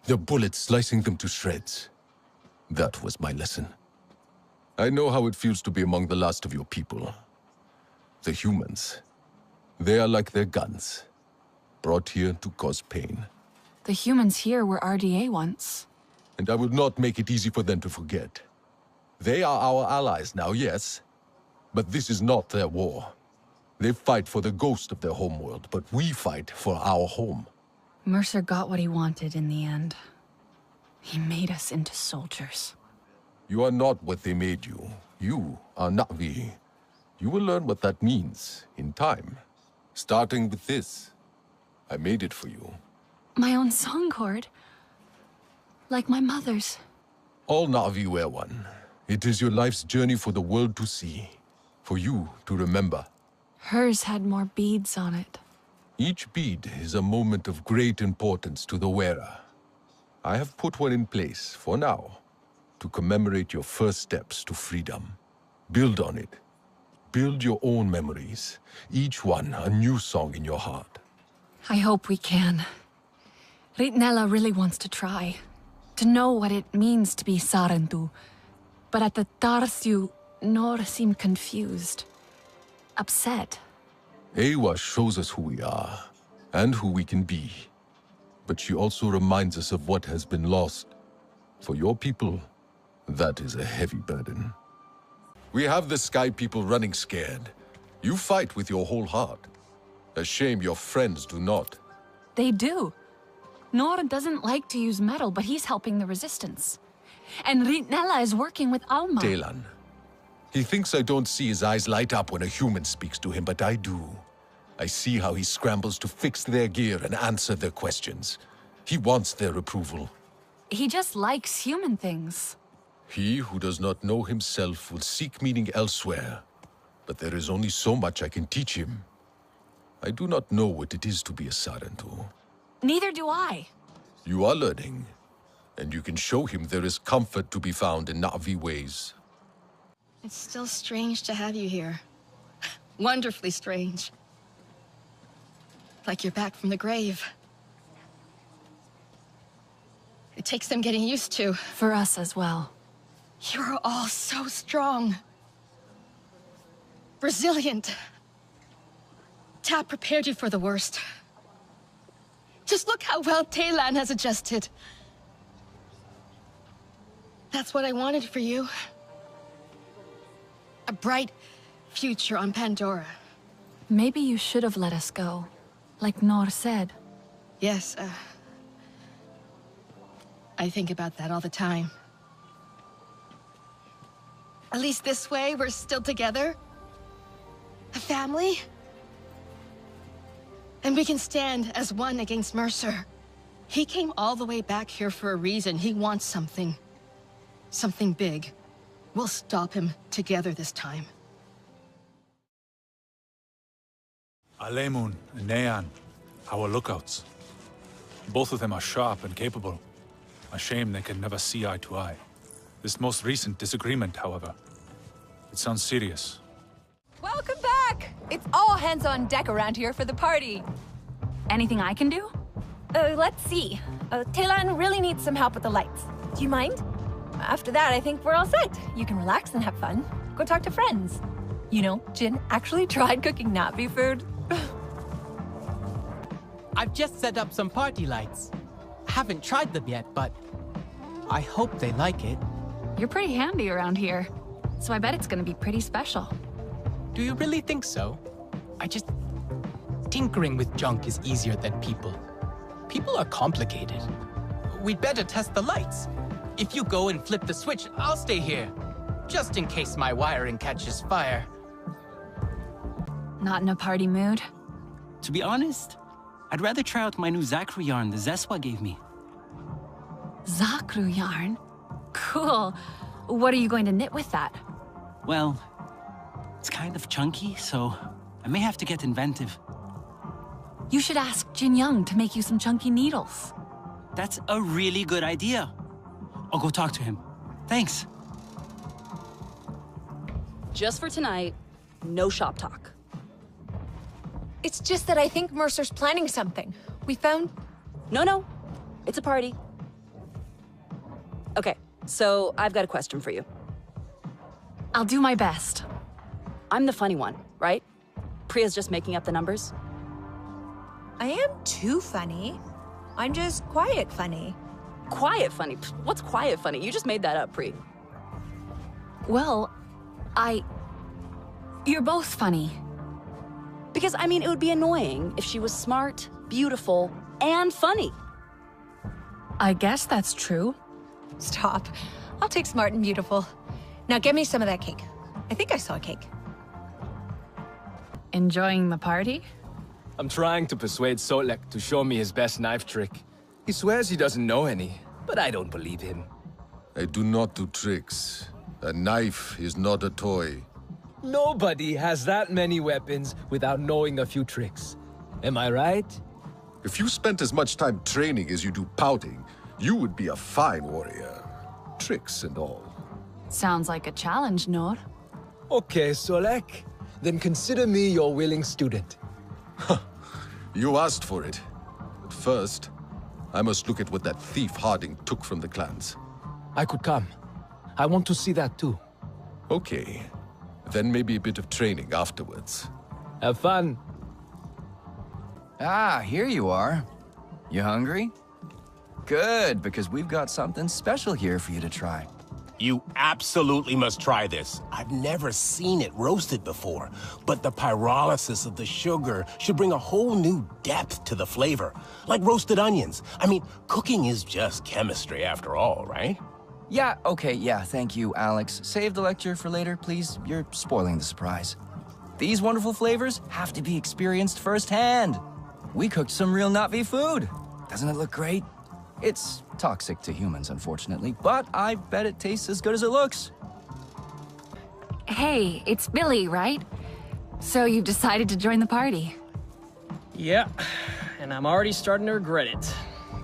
Their bullets slicing them to shreds. That was my lesson. I know how it feels to be among the last of your people. The humans. They are like their guns. Brought here to cause pain. The humans here were RDA once. And I would not make it easy for them to forget. They are our allies now, yes. But this is not their war. They fight for the ghost of their homeworld, but we fight for our home. Mercer got what he wanted in the end. He made us into soldiers. You are not what they made you. You are Na'vi. You will learn what that means in time. Starting with this. I made it for you. My own song cord. Like my mother's. All Na'vi wear one. It is your life's journey for the world to see. For you to remember. Hers had more beads on it. Each bead is a moment of great importance to the wearer. I have put one in place, for now, to commemorate your first steps to freedom. Build on it. Build your own memories, each one a new song in your heart. I hope we can. Ritnella really wants to try. To know what it means to be Sarentu. But at the Tarsiu, Nor seemed confused. Upset. Ewa shows us who we are, and who we can be. But she also reminds us of what has been lost. For your people, that is a heavy burden. We have the Sky people running scared. You fight with your whole heart. A shame your friends do not. They do. Nor doesn't like to use metal, but he's helping the resistance. And Ritnella is working with Alma. Telan. He thinks I don't see his eyes light up when a human speaks to him, but I do. I see how he scrambles to fix their gear and answer their questions. He wants their approval. He just likes human things. He who does not know himself will seek meaning elsewhere. But there is only so much I can teach him. I do not know what it is to be a Sarentu. Neither do I. You are learning, and you can show him there is comfort to be found in Na'vi ways. It's still strange to have you here. Wonderfully strange. Like you're back from the grave. It takes some getting used to. For us as well. You're all so strong. Resilient. Tap prepared you for the worst. Just look how well Telan has adjusted. That's what I wanted for you. A bright future on Pandora. Maybe you should have let us go, like Nor said. Yes, I think about that all the time. At least this way, we're still together. A family. And we can stand as one against Mercer. He came all the way back here for a reason. He wants something. Something big. We'll stop him together this time. Alemun and Nean, our lookouts. Both of them are sharp and capable. A shame they can never see eye to eye. This most recent disagreement, however, it sounds serious. Welcome back! It's all hands on deck around here for the party. Anything I can do? Let's see. Telan really needs some help with the lights. Do you mind? After that, I think we're all set. You can relax and have fun. Go talk to friends. You know, Jin actually tried cooking Na'vi food. I've just set up some party lights. I haven't tried them yet, but I hope they like it. You're pretty handy around here, so I bet it's gonna be pretty special. Do you really think so? Tinkering with junk is easier than people. People are complicated. We'd better test the lights. If you go and flip the switch, I'll stay here. Just in case my wiring catches fire. Not in a party mood? To be honest, I'd rather try out my new Zakru yarn the Zeswa gave me. Zakru yarn? Cool. What are you going to knit with that? Well, it's kind of chunky, so I may have to get inventive. You should ask Jin Young to make you some chunky needles. That's a really good idea. I'll go talk to him. Thanks. Just for tonight, no shop talk. It's just that I think Mercer's planning something. We found... No. It's a party. Okay, so I've got a question for you. I'll do my best. I'm the funny one, right? Priya's just making up the numbers. I am too funny. I'm just quiet funny. Quiet funny? What's quiet funny? You just made that up, Pri. Well, You're both funny. Because, I mean, it would be annoying if she was smart, beautiful, and funny. I guess that's true. Stop. I'll take smart and beautiful. Now get me some of that cake. I think I saw a cake. Enjoying the party? I'm trying to persuade Solek to show me his best knife trick. He swears he doesn't know any, but I don't believe him. I do not do tricks. A knife is not a toy. Nobody has that many weapons without knowing a few tricks. Am I right? If you spent as much time training as you do pouting, you would be a fine warrior. Tricks and all. Sounds like a challenge, Nor. Okay, Solek. Then consider me your willing student. You asked for it. But first, I must look at what that thief Harding took from the clans. I could come. I want to see that too. Okay. Then maybe a bit of training afterwards. Have fun. Ah, here you are. You hungry? Good, because we've got something special here for you to try. You absolutely must try this. I've never seen it roasted before, but the pyrolysis of the sugar should bring a whole new depth to the flavor, like roasted onions. I mean, cooking is just chemistry after all, right? Yeah, okay, yeah, thank you, Alex. Save the lecture for later, please. You're spoiling the surprise. These wonderful flavors have to be experienced firsthand. We cooked some real Na'vi food. Doesn't it look great? It's toxic to humans, unfortunately, but I bet it tastes as good as it looks. Hey, it's Billy, right? So you've decided to join the party? Yeah, and I'm already starting to regret it.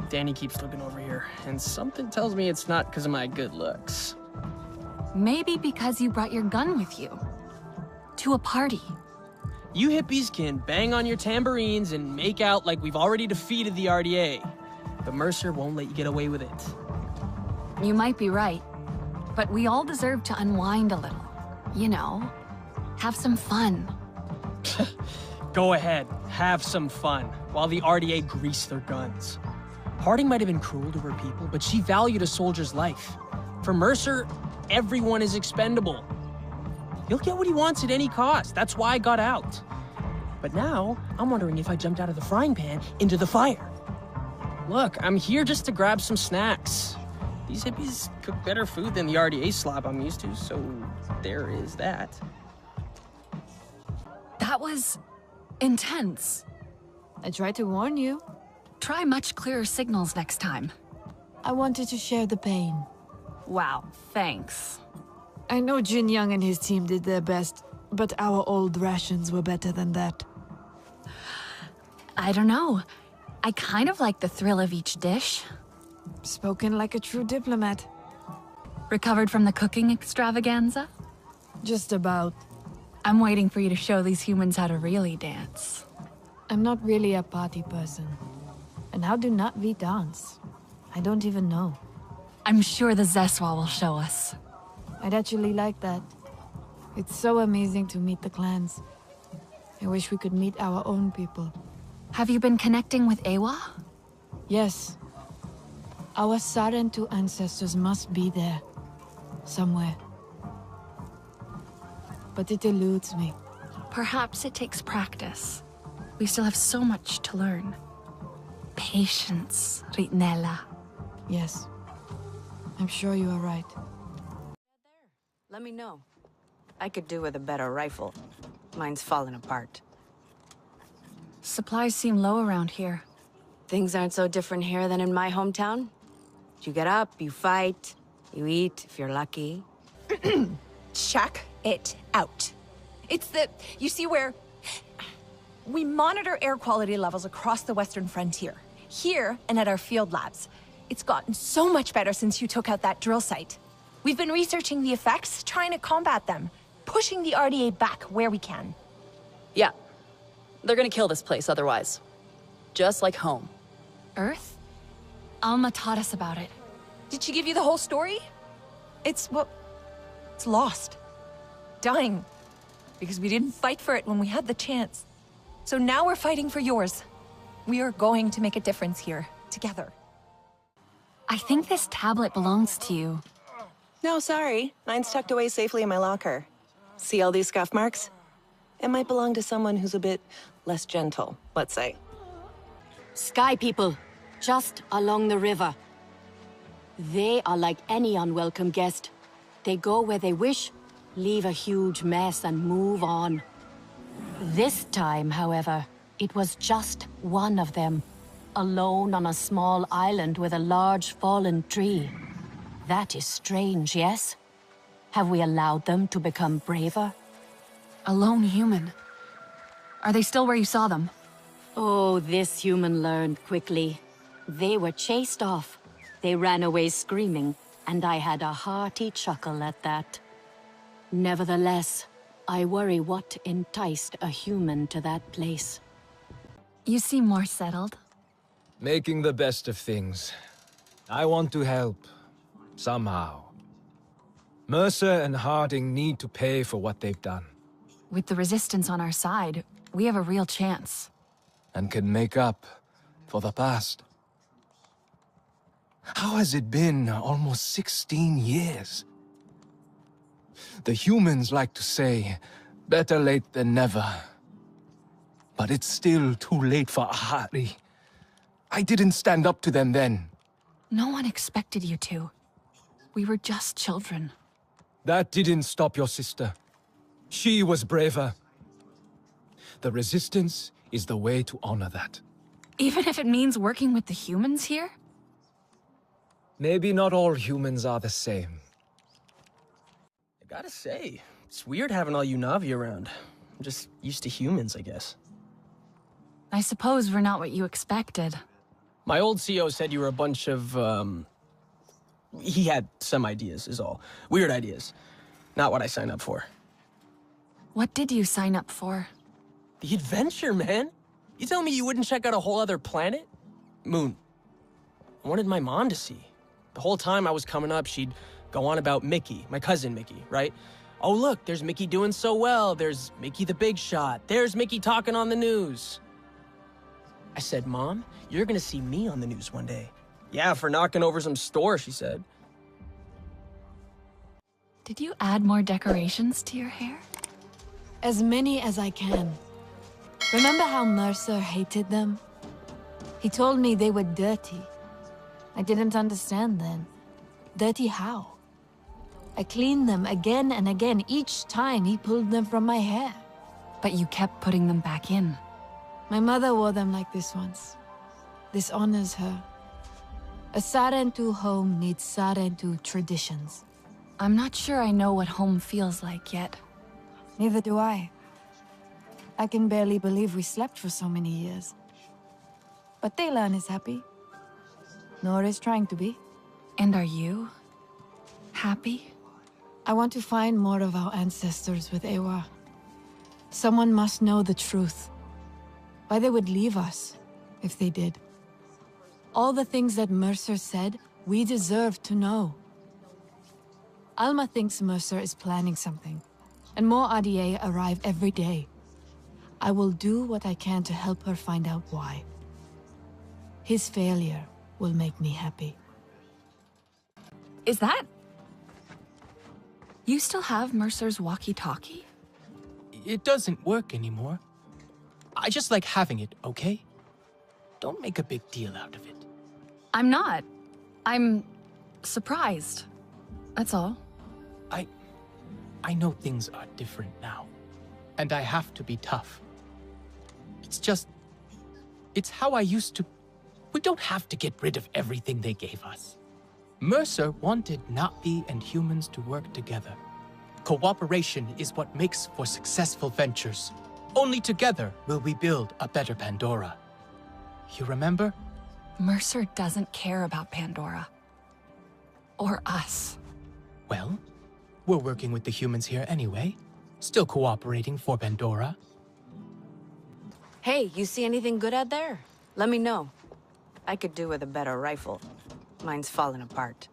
Danny keeps looking over here, and something tells me it's not because of my good looks. Maybe because you brought your gun with you. To a party. You hippies can bang on your tambourines and make out like we've already defeated the RDA. But Mercer won't let you get away with it. You might be right, but we all deserve to unwind a little. You know, have some fun. Go ahead, have some fun, while the RDA grease their guns. Harding might have been cruel to her people, but she valued a soldier's life. For Mercer, everyone is expendable. He'll get what he wants at any cost. That's why I got out. But now, I'm wondering if I jumped out of the frying pan into the fire. Look, I'm here just to grab some snacks. These hippies cook better food than the RDA slop I'm used to, so there is that. That was intense. I tried to warn you. Try much clearer signals next time. I wanted to share the pain. Wow, thanks. I know Jin Young and his team did their best, but our old rations were better than that. I don't know. I kind of like the thrill of each dish. Spoken like a true diplomat. Recovered from the cooking extravaganza? Just about. I'm waiting for you to show these humans how to really dance. I'm not really a party person. And how do Na'vi dance? I don't even know. I'm sure the Zeswa will show us. I'd actually like that. It's so amazing to meet the clans. I wish we could meet our own people. Have you been connecting with Ewa? Yes. Our Sarentu ancestors must be there. Somewhere. But it eludes me. Perhaps it takes practice. We still have so much to learn. Patience, Ritnella. Yes. I'm sure you are right. Let me know. I could do with a better rifle. Mine's falling apart. Supplies seem low around here. Things aren't so different here than in my hometown. You get up, you fight, you eat, if you're lucky. Check it out. It's you see where we monitor air quality levels across the western frontier, here and at our field labs. It's gotten so much better since you took out that drill site. We've been researching the effects, trying to combat them, pushing the RDA back where we can. Yeah. They're gonna kill this place otherwise. Just like home. Earth? Alma taught us about it. Did she give you the whole story? It's lost. Dying. Because we didn't fight for it when we had the chance. So now we're fighting for yours. We are going to make a difference here, together. I think this tablet belongs to you. No, sorry. Mine's tucked away safely in my locker. See all these scuff marks? It might belong to someone who's a bit less gentle, let's say. Sky people, just along the river. They are like any unwelcome guest. They go where they wish, leave a huge mess, and move on. This time, however, it was just one of them, alone on a small island with a large fallen tree. That is strange, yes? Have we allowed them to become braver? A lone human. Are they still where you saw them? Oh, this human learned quickly. They were chased off. They ran away screaming, and I had a hearty chuckle at that. Nevertheless, I worry what enticed a human to that place. You seem more settled. Making the best of things. I want to help. Somehow. Mercer and Harding need to pay for what they've done. With the Resistance on our side, we have a real chance. And can make up for the past. How has it been almost 16 years? The humans like to say, better late than never. But it's still too late for Ahari. I didn't stand up to them then. No one expected you to. We were just children. That didn't stop your sister. She was braver. The Resistance is the way to honor that. Even if it means working with the humans here? Maybe not all humans are the same. I gotta say, it's weird having all you Na'vi around. I'm just used to humans, I guess. I suppose we're not what you expected. My old CO said you were a bunch of, he had some ideas, is all. Weird ideas. Not what I signed up for. What did you sign up for? The adventure, man! You tell me you wouldn't check out a whole other planet? Moon. I wanted my mom to see. The whole time I was coming up, she'd go on about Mickey, my cousin Mickey, right? Oh look, there's Mickey doing so well, there's Mickey the big shot, there's Mickey talking on the news. I said, Mom, you're gonna see me on the news one day. Yeah, for knocking over some store, she said. Did you add more decorations to your hair? As many as I can. Remember how Mercer hated them? He told me they were dirty. I didn't understand then. Dirty how? I cleaned them again and again each time he pulled them from my hair. But you kept putting them back in. My mother wore them like this once. This honors her. A Sarentu home needs Sarentu traditions. I'm not sure I know what home feels like yet. Neither do I. I can barely believe we slept for so many years. But Taylan is happy. Nor is trying to be. And are you happy? I want to find more of our ancestors with Ewa. Someone must know the truth. Why they would leave us, if they did. All the things that Mercer said, we deserve to know. Alma thinks Mercer is planning something, and more RDA arrive every day. I will do what I can to help her find out why. His failure will make me happy. Is that... You still have Mercer's walkie-talkie? It doesn't work anymore. I just like having it, okay? Don't make a big deal out of it. I'm not. I'm surprised. That's all. I know things are different now. And I have to be tough. It's just... It's how I used to... We don't have to get rid of everything they gave us. Mercer wanted Na'vi and humans to work together. Cooperation is what makes for successful ventures. Only together will we build a better Pandora. You remember? Mercer doesn't care about Pandora. Or us. Well, we're working with the humans here anyway. Still cooperating for Pandora. Hey, you see anything good out there? Let me know. I could do with a better rifle. Mine's falling apart.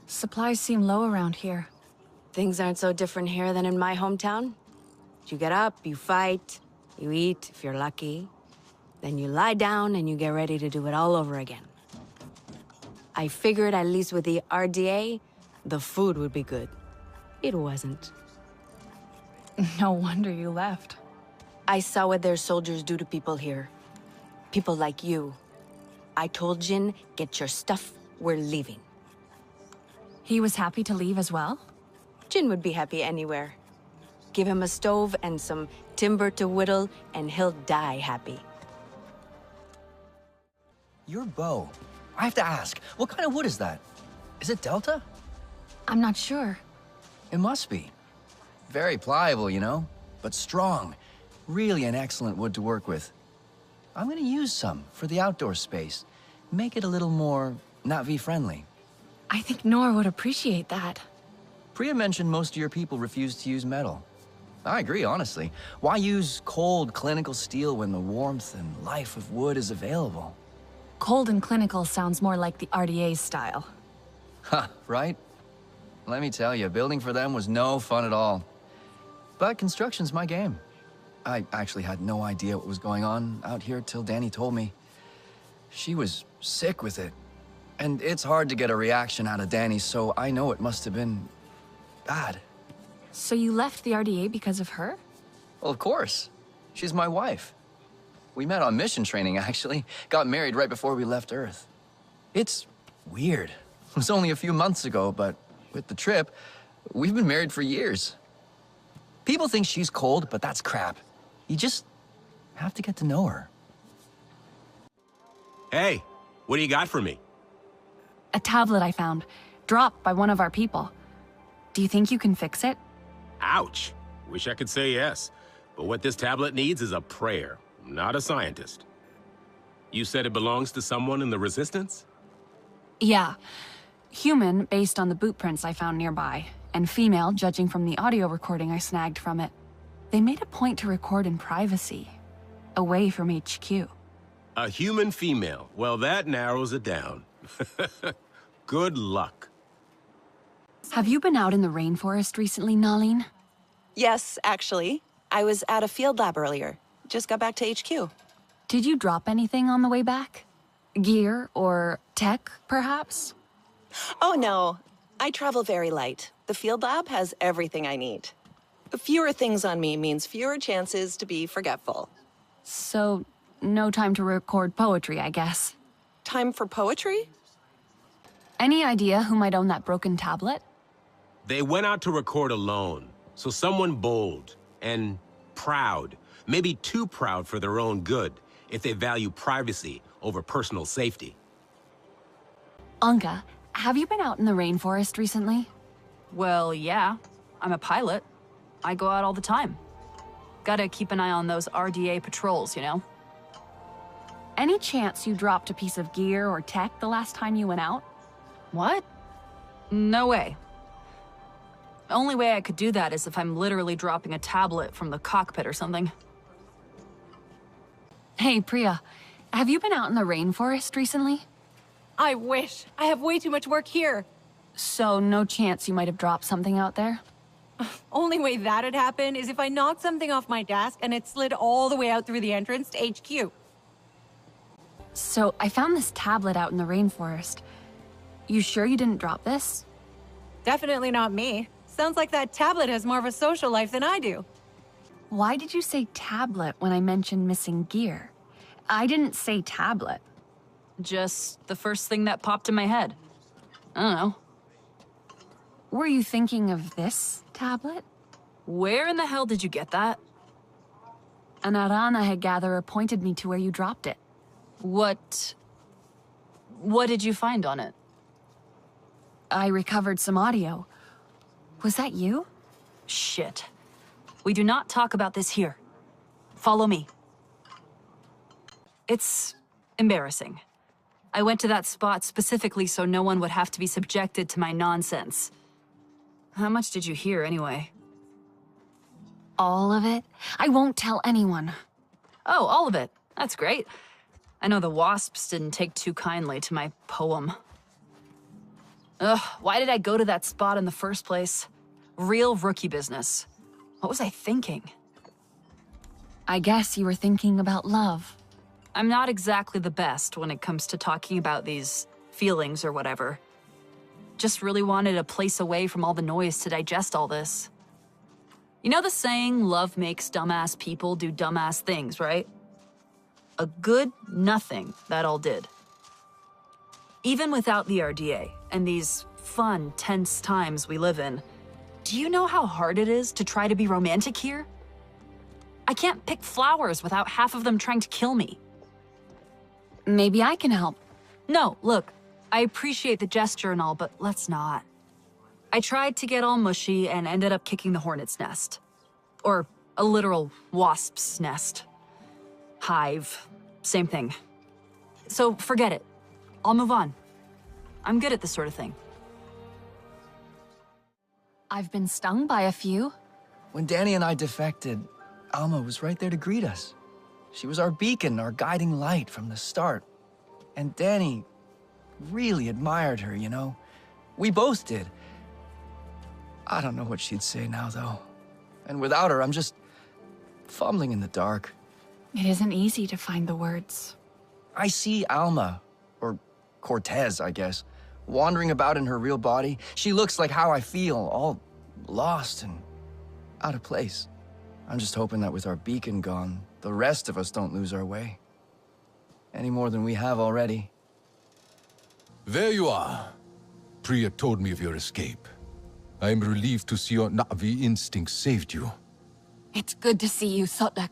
Supplies seem low around here. Things aren't so different here than in my hometown. You get up, you fight, you eat, if you're lucky. Then you lie down and you get ready to do it all over again. I figured at least with the RDA, the food would be good. It wasn't. No wonder you left. I saw what their soldiers do to people here. People like you. I told Jin, get your stuff we're leaving. He was happy to leave as well? Jin would be happy anywhere. Give him a stove and some timber to whittle, and he'll die happy. Your bow. I have to ask, what kind of wood is that? Is it Delta? I'm not sure. It must be. Very pliable, you know, but strong. Really an excellent wood to work with. I'm gonna use some for the outdoor space. Make it a little more Na'vi-friendly. I think Nor would appreciate that. Priya mentioned most of your people refuse to use metal. I agree, honestly. Why use cold, clinical steel when the warmth and life of wood is available? Cold and clinical sounds more like the RDA's style. Ha, right? Let me tell you, building for them was no fun at all. But construction's my game. I actually had no idea what was going on out here till Danny told me. She was sick with it. And it's hard to get a reaction out of Danny, so I know it must have been bad. So you left the RDA because of her? Well, of course. She's my wife. We met on mission training, actually. Got married right before we left Earth. It's weird. It was only a few months ago, but with the trip, we've been married for years. People think she's cold, but that's crap. You just have to get to know her. Hey, what do you got for me? A tablet I found, dropped by one of our people. Do you think you can fix it? Ouch. Wish I could say yes. But what this tablet needs is a prayer, not a scientist. You said it belongs to someone in the Resistance? Yeah. Human, based on the boot prints I found nearby, and female, judging from the audio recording I snagged from it. They made a point to record in privacy, away from HQ. A human female. Well, that narrows it down. Good luck. Have you been out in the rainforest recently, Nalin? Yes, actually. I was at a field lab earlier. Just got back to HQ. Did you drop anything on the way back? Gear or tech, perhaps? Oh, no. I travel very light. The field lab has everything I need. Fewer things on me means fewer chances to be forgetful. So, no time to record poetry, I guess. Time for poetry? Any idea who might own that broken tablet? They went out to record alone, so someone bold and proud. Maybe too proud for their own good, if they value privacy over personal safety. Anka, have you been out in the rainforest recently? Well, yeah. I'm a pilot. I go out all the time. Gotta keep an eye on those RDA patrols, you know? Any chance you dropped a piece of gear or tech the last time you went out? What? No way. The only way I could do that is if I'm literally dropping a tablet from the cockpit or something. Hey, Priya, have you been out in the rainforest recently? I wish. I have way too much work here. So no chance you might have dropped something out there? Only way that'd happen is if I knocked something off my desk and it slid all the way out through the entrance to HQ. So I found this tablet out in the rainforest. You sure you didn't drop this? Definitely not me. Sounds like that tablet has more of a social life than I do. Why did you say tablet when I mentioned missing gear? I didn't say tablet. Just the first thing that popped in my head. I don't know. Were you thinking of this tablet? Where in the hell did you get that? An Arana gatherer pointed me to where you dropped it. What did you find on it? I recovered some audio. Was that you? Shit. We do not talk about this here. Follow me. It's embarrassing. I went to that spot specifically so no one would have to be subjected to my nonsense. How much did you hear, anyway? All of it? I won't tell anyone. Oh, all of it. That's great. I know the Wasps didn't take too kindly to my poem. Ugh, why did I go to that spot in the first place? Real rookie business. What was I thinking? I guess you were thinking about love. I'm not exactly the best when it comes to talking about these feelings or whatever. Just really wanted a place away from all the noise to digest all this. You know the saying, love makes dumbass people do dumbass things, right? A good nothing, that all did. Even without the RDA and these fun, tense times we live in, do you know how hard it is to try to be romantic here? I can't pick flowers without half of them trying to kill me. Maybe I can help. No, look, I appreciate the gesture and all, but let's not. I tried to get all mushy and ended up kicking the hornet's nest. Or a literal wasp's nest. Hive, same thing. So forget it. I'll move on. I'm good at this sort of thing. I've been stung by a few. When Danny and I defected, Alma was right there to greet us. She was our beacon, our guiding light from the start. And Danny really admired her, you know? We both did. I don't know what she'd say now, though. And without her, I'm just fumbling in the dark. It isn't easy to find the words. I see Alma, or Cortez, I guess, wandering about in her real body. She looks like how I feel, all lost and out of place. I'm just hoping that with our beacon gone, the rest of us don't lose our way. Any more than we have already. There you are. Priya told me of your escape. I am relieved to see your Na'vi instinct saved you. It's good to see you, Sotlek.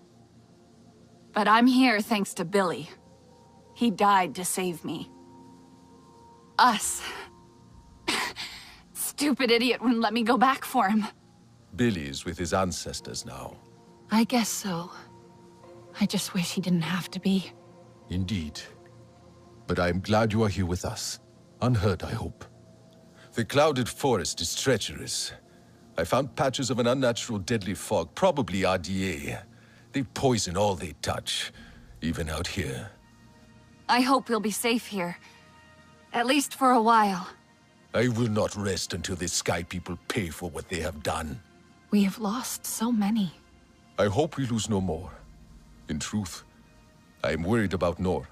But I'm here thanks to Billy. He died to save me. Us. Stupid idiot wouldn't let me go back for him. Billy's with his ancestors now. I guess so. I just wish he didn't have to be. Indeed. But I am glad you are here with us. Unhurt, I hope. The clouded forest is treacherous. I found patches of an unnatural deadly fog, probably RDA. They poison all they touch, even out here. I hope we'll be safe here. At least for a while. I will not rest until the Sky People pay for what they have done. We have lost so many. I hope we lose no more. In truth, I am worried about Nor.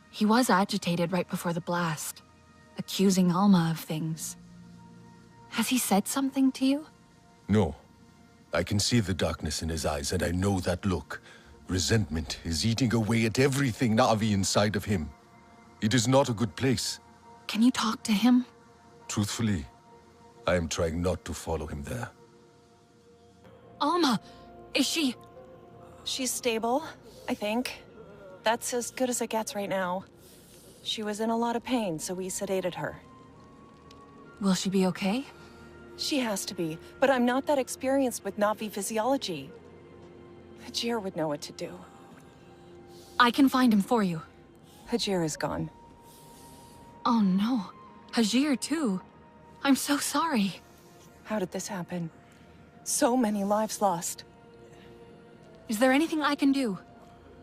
He was agitated right before the blast, accusing Alma of things. Has he said something to you? No. I can see the darkness in his eyes, and I know that look. Resentment is eating away at everything Na'vi inside of him. It is not a good place. Can you talk to him? Truthfully, I am trying not to follow him there. Alma, is she... She's stable, I think. That's as good as it gets right now. She was in a lot of pain, so we sedated her. Will she be okay? She has to be, but I'm not that experienced with Na'vi physiology. Hajir would know what to do. I can find him for you. Hajir is gone. Oh no. Hajir too. I'm so sorry. How did this happen? So many lives lost. Is there anything I can do?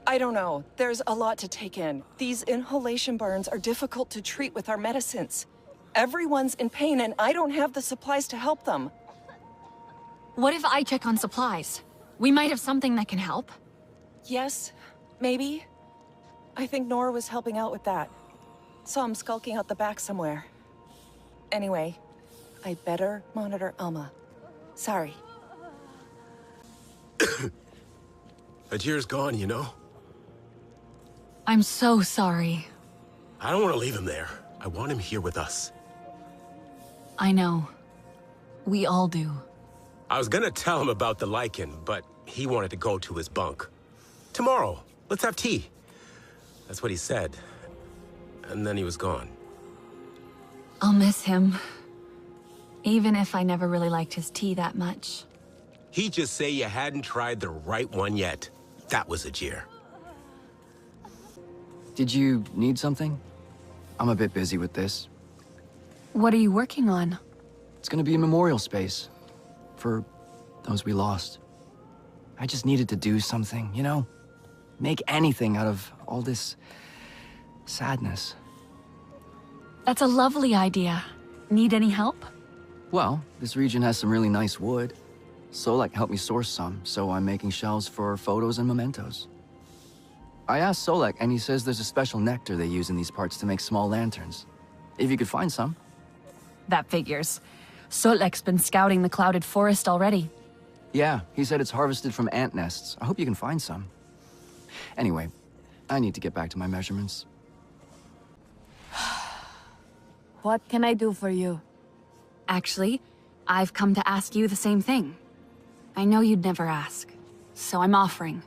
I don't know. There's a lot to take in. These inhalation burns are difficult to treat with our medicines. Everyone's in pain and I don't have the supplies to help them. What if I check on supplies? We might have something that can help. Yes, maybe. I think Nora was helping out with that. Saw him skulking out the back somewhere. Anyway, I better monitor Alma. Sorry. Hajir's gone, you know? I'm so sorry. I don't want to leave him there. I want him here with us. I know. We all do. I was gonna tell him about the lichen, but he wanted to go to his bunk. Tomorrow, let's have tea. That's what he said. And then he was gone. I'll miss him. Even if I never really liked his tea that much. He'd just say you hadn't tried the right one yet. That was Hajir. Did you need something? I'm a bit busy with this. What are you working on? It's gonna be a memorial space. For those we lost. I just needed to do something, you know? Make anything out of all this sadness. That's a lovely idea. Need any help? Well, this region has some really nice wood. Solek helped me source some, so I'm making shelves for photos and mementos. I asked Solek, and he says there's a special nectar they use in these parts to make small lanterns. If you could find some. That figures. Solek's been scouting the clouded forest already. Yeah, he said it's harvested from ant nests. I hope you can find some. Anyway, I need to get back to my measurements. What can I do for you? Actually, I've come to ask you the same thing. I know you'd never ask, so I'm offering.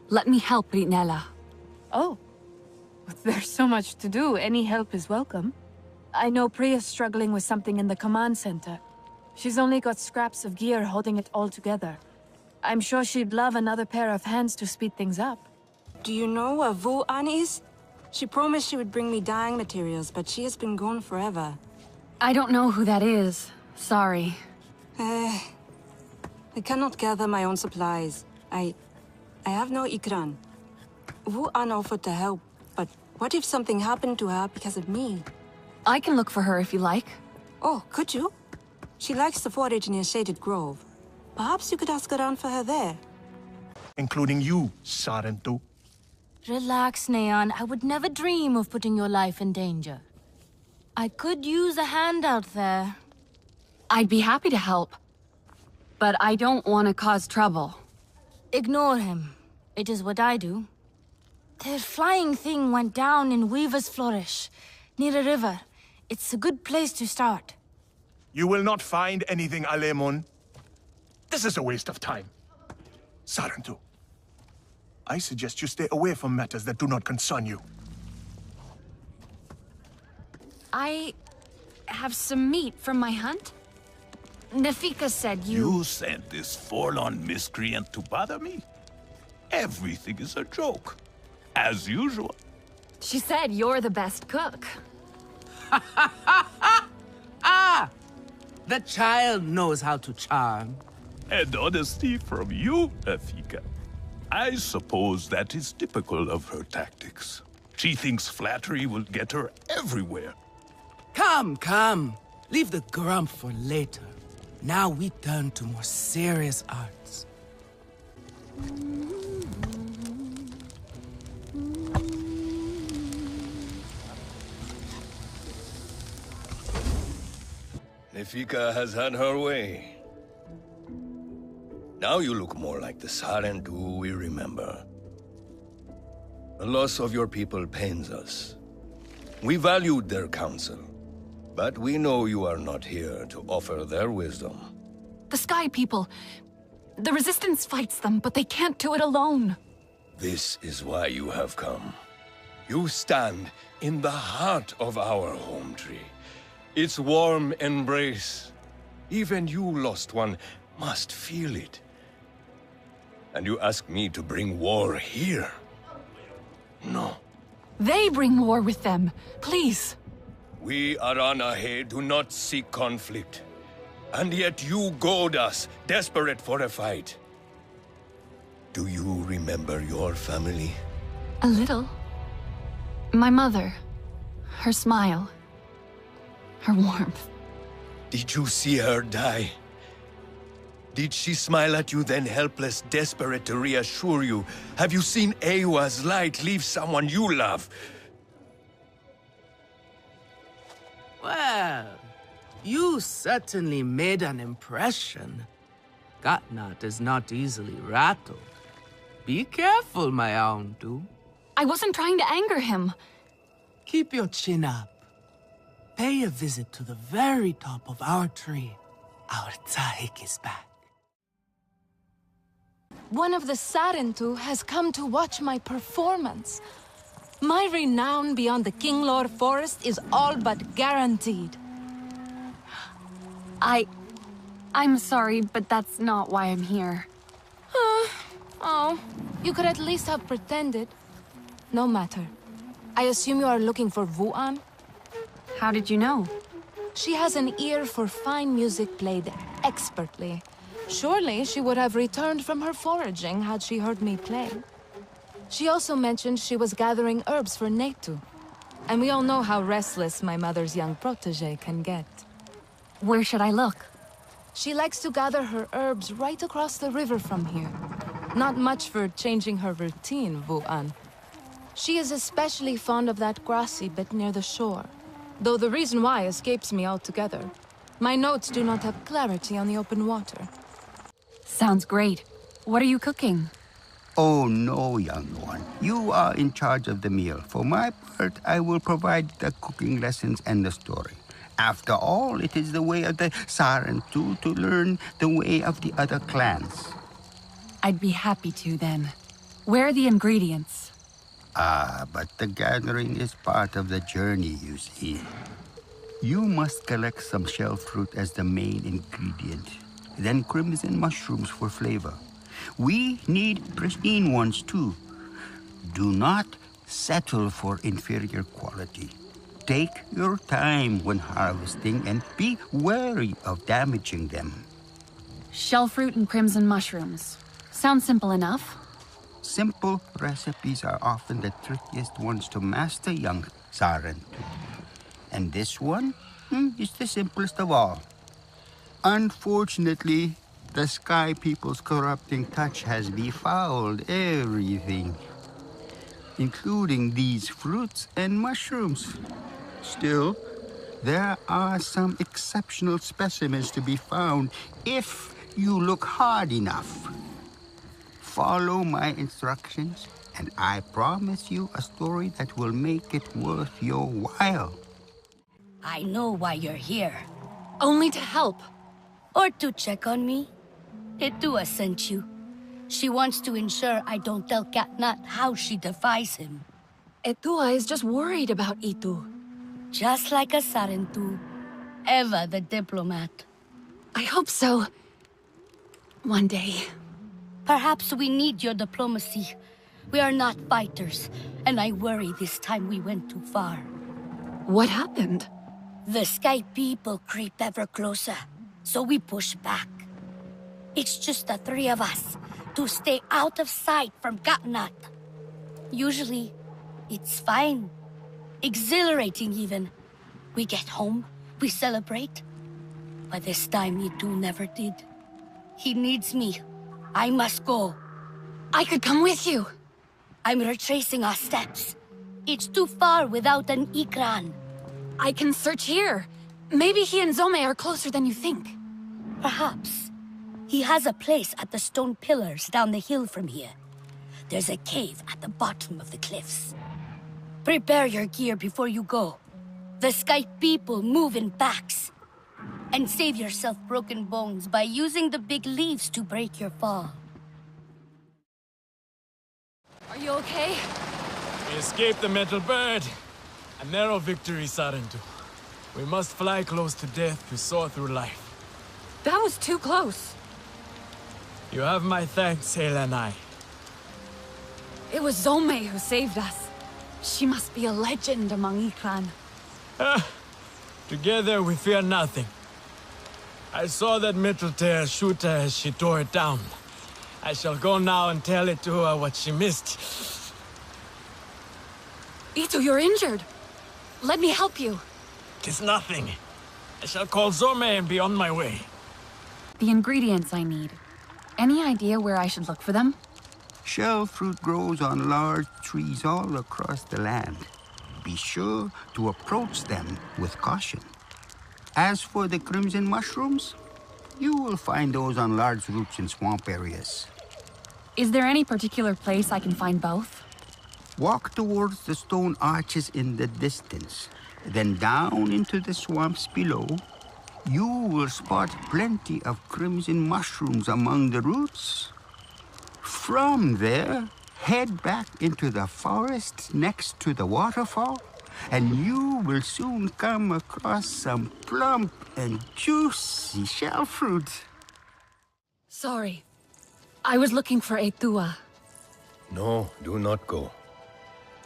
Let me help Rinella. Oh. There's so much to do. Any help is welcome. I know Priya's struggling with something in the command center. She's only got scraps of gear holding it all together. I'm sure she'd love another pair of hands to speed things up. Do you know where Vu An is? She promised she would bring me dyeing materials, but she has been gone forever. I don't know who that is. Sorry. I cannot gather my own supplies. I have no ikran. Vu An offered to help, but what if something happened to her because of me? I can look for her if you like. Oh, could you? She likes to forage near Shaded Grove. Perhaps you could ask around for her there. Including you, Sarentu. Relax, Neon. I would never dream of putting your life in danger. I could use a hand out there. I'd be happy to help. But I don't want to cause trouble. Ignore him. It is what I do. The flying thing went down in Weaver's Flourish, near a river. It's a good place to start. You will not find anything, Alemon. This is a waste of time. Sarentu, I suggest you stay away from matters that do not concern you. I have some meat from my hunt. Nafika said You sent this forlorn miscreant to bother me? Everything is a joke. As usual. She said you're the best cook. Ah! The child knows how to charm. And honesty from you, Nafika. I suppose that is typical of her tactics. She thinks flattery will get her everywhere. Come, come. Leave the grump for later. Now we turn to more serious arts. Nafika has had her way. Now you look more like the Sarentu we remember. The loss of your people pains us. We valued their counsel, but we know you are not here to offer their wisdom. The Sky People. The Resistance fights them, but they can't do it alone. This is why you have come. You stand in the heart of our home tree. Its warm embrace. Even you, lost one, must feel it. And you ask me to bring war here? No. They bring war with them. Please. We Aranahe do not seek conflict. And yet you goad us, desperate for a fight. Do you remember your family? A little. My mother. Her smile. Her warmth. Did you see her die? Did she smile at you then, helpless, desperate to reassure you? Have you seen Ewa's light leave someone you love? Well, you certainly made an impression. Gatnat is not easily rattled. Be careful, my Auntu. I wasn't trying to anger him. Keep your chin up. Pay a visit to the very top of our tree. Our Tsahik is back. One of the Sarentu has come to watch my performance. My renown beyond the Kinglor Forest is all but guaranteed. I'm sorry, but that's not why I'm here. Oh, you could at least have pretended. No matter. I assume you are looking for Vu An? How did you know? She has an ear for fine music played expertly. Surely she would have returned from her foraging had she heard me play. She also mentioned she was gathering herbs for Netu. And we all know how restless my mother's young protege can get. Where should I look? She likes to gather her herbs right across the river from here. Not much for changing her routine, Vu An. She is especially fond of that grassy bit near the shore. Though the reason why escapes me altogether. My notes do not have clarity on the open water. Sounds great. What are you cooking? Oh, no, young one. You are in charge of the meal. For my part, I will provide the cooking lessons and the story. After all, it is the way of the Sarentu to learn the way of the other clans. I'd be happy to, then. Where are the ingredients? Ah, but the gathering is part of the journey, you see. You must collect some shell fruit as the main ingredient, then crimson mushrooms for flavor. We need pristine ones, too. Do not settle for inferior quality. Take your time when harvesting and be wary of damaging them. Shell fruit and crimson mushrooms. Sounds simple enough. Simple recipes are often the trickiest ones to master, young Sarentu. And this one is the simplest of all. Unfortunately, the Sky People's corrupting touch has befouled everything, including these fruits and mushrooms. Still, there are some exceptional specimens to be found if you look hard enough. Follow my instructions, and I promise you a story that will make it worth your while. I know why you're here. Only to help. Or to check on me. Etua sent you. She wants to ensure I don't tell Katnat how she defies him. Etua is just worried about Itu. Just like a Sarentu. Eva the diplomat. I hope so. One day. Perhaps we need your diplomacy. We are not fighters, and I worry this time we went too far. What happened? The Sky People creep ever closer, so we push back. It's just the three of us, to stay out of sight from Katnat. Usually, it's fine. Exhilarating even. We get home, we celebrate. But this time, Itu never did. He needs me. I must go. I could come with you. I'm retracing our steps. It's too far without an Ikran. I can search here. Maybe he and Zome are closer than you think. Perhaps. He has a place at the stone pillars down the hill from here. There's a cave at the bottom of the cliffs. Prepare your gear before you go. The Sky People move in packs. And save yourself broken bones by using the big leaves to break your fall. Are you okay? We escaped the metal bird. A narrow victory, Sarentu. We must fly close to death to soar through life. That was too close. You have my thanks, Helenai. It was Zome who saved us. She must be a legend among Ikran. Together we fear nothing. I saw that metal tear shoot her as she tore it down. I shall go now and tell it to her what she missed. Itu, you're injured. Let me help you. 'Tis nothing. I shall call Zome and be on my way. The ingredients I need. Any idea where I should look for them? Shell fruit grows on large trees all across the land. Be sure to approach them with caution. As for the crimson mushrooms, you will find those on large roots in swamp areas. Is there any particular place I can find both? Walk towards the stone arches in the distance, then down into the swamps below. You will spot plenty of crimson mushrooms among the roots. From there, head back into the forest next to the waterfall, and you will soon come across some plump and juicy shell fruit. Sorry. I was looking for Etua. No, do not go.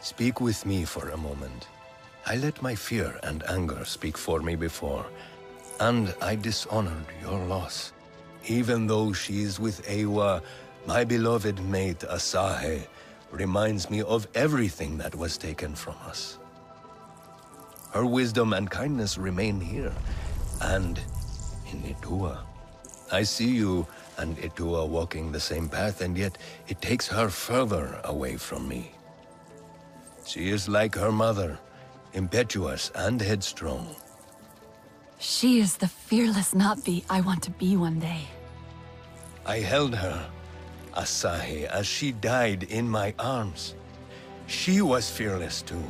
Speak with me for a moment. I let my fear and anger speak for me before, and I dishonored your loss. Even though she is with Ewa, my beloved mate Asahe reminds me of everything that was taken from us. Her wisdom and kindness remain here, and in Etua. I see you and Etua walking the same path, and yet it takes her further away from me. She is like her mother, impetuous and headstrong. She is the fearless Navi I want to be one day. I held her. Asahi as she died in my arms. She was fearless too.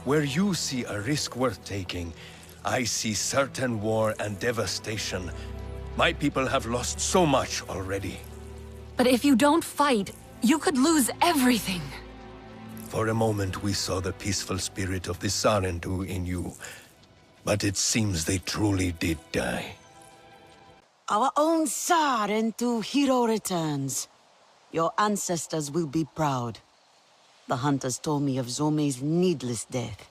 Where you see a risk worth taking, I see certain war and devastation. My people have lost so much already. But if you don't fight, you could lose everything. For a moment we saw the peaceful spirit of the Sarentu in you. But it seems they truly did die. Our own Sarentu hero returns. Your ancestors will be proud. The hunters told me of Zome's needless death.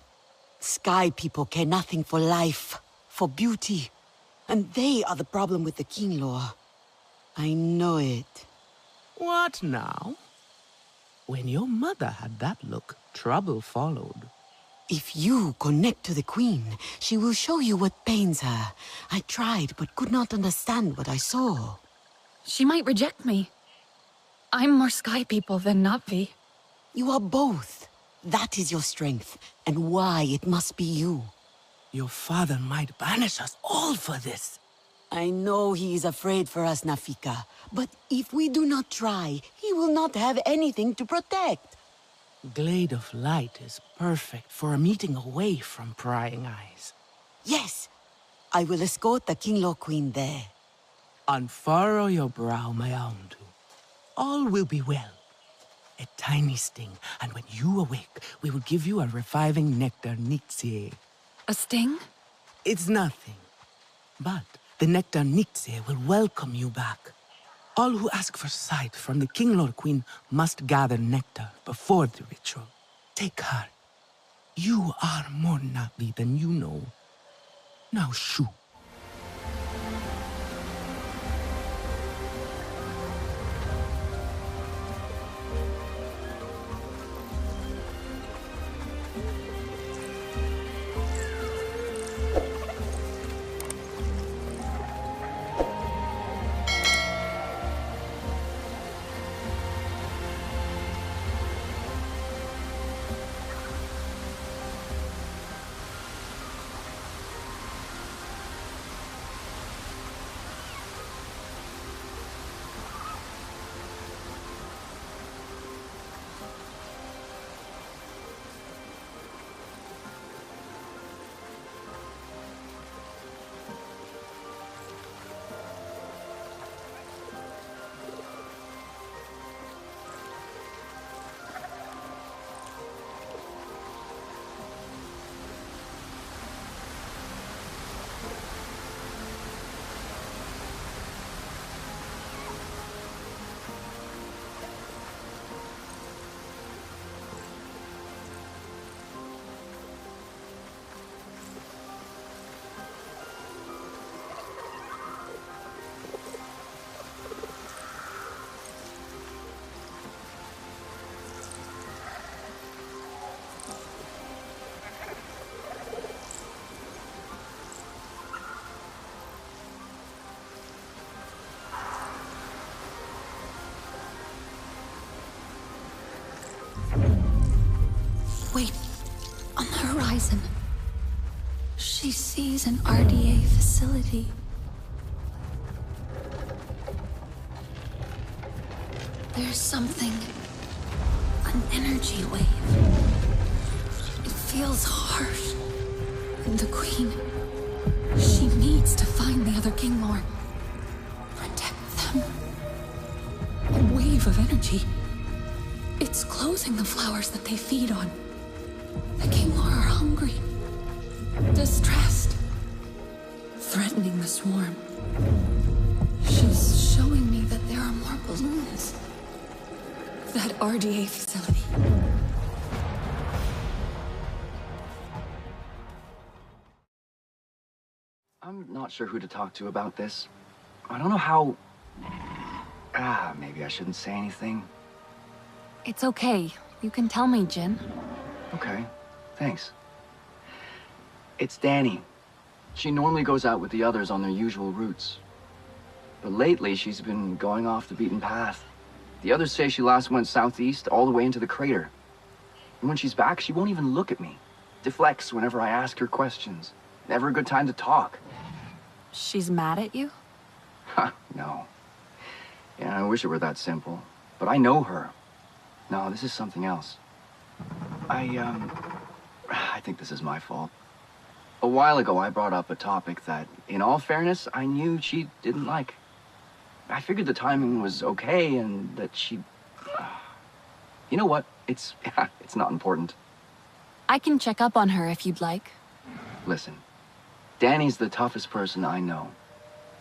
Sky people care nothing for life, for beauty. And they are the problem with the King Law. I know it. What now? When your mother had that look, trouble followed. If you connect to the Queen, she will show you what pains her. I tried, but could not understand what I saw. She might reject me. I'm more Sky people than Na'vi. You are both. That is your strength, and why it must be you. Your father might banish us all for this. I know he is afraid for us, Nafika. But if we do not try, he will not have anything to protect. Glade of Light is perfect for a meeting away from prying eyes. Yes, I will escort the King Law Queen there. Unfurrow your brow, my Auntu. All will be well. A tiny sting, and when you awake, we will give you a reviving nectar nixie. A sting? It's nothing. But the nectar nixie will welcome you back. All who ask for sight from the King Lord Queen must gather nectar before the ritual. Take heart. You are more Na'vi than you know. Now shoo. Wait, on the horizon. She sees an RDA facility. There's something... an energy wave. It feels harsh. And the Queen... she needs to find the other King Lord. Protect them. A wave of energy. It's closing the flowers that they feed on. The King Lord are hungry. Distressed. Threatening the swarm. She's showing me that there are more balloons. That RDA facility. I'm not sure who to talk to about this. I don't know how... maybe I shouldn't say anything. It's okay. You can tell me, Jin. Okay, thanks. It's Danny. She normally goes out with the others on their usual routes. But lately, she's been going off the beaten path. The others say she last went southeast all the way into the crater. And when she's back, she won't even look at me. Deflects whenever I ask her questions. Never a good time to talk. She's mad at you? Ha, no. Yeah, I wish it were that simple. but I know her. No, this is something else. I think this is my fault. A while ago, I brought up a topic that, in all fairness, I knew she didn't like. I figured the timing was okay and that she'd... You know what? It's not important. I can check up on her if you'd like. Listen, Danny's the toughest person I know.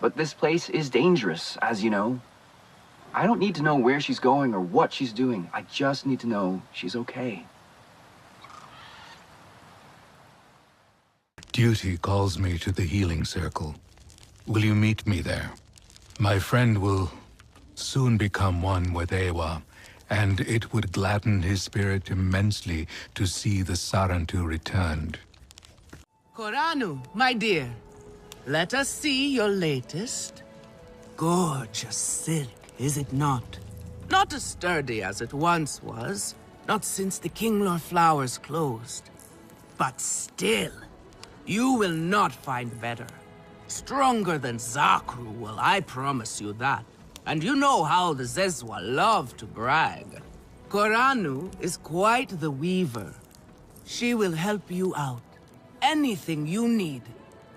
But this place is dangerous, as you know. I don't need to know where she's going or what she's doing. I just need to know she's okay. Duty calls me to the healing circle. Will you meet me there? My friend will soon become one with Ewa, and it would gladden his spirit immensely to see the Sarantu returned. Koranu, my dear, let us see your latest. Gorgeous silk, is it not? Not as sturdy as it once was, not since the Kinglor flowers closed. But still, you will not find better. Stronger than Zakru will, I promise you that. And you know how the Zezwa love to brag. Koranu is quite the weaver. She will help you out. Anything you need.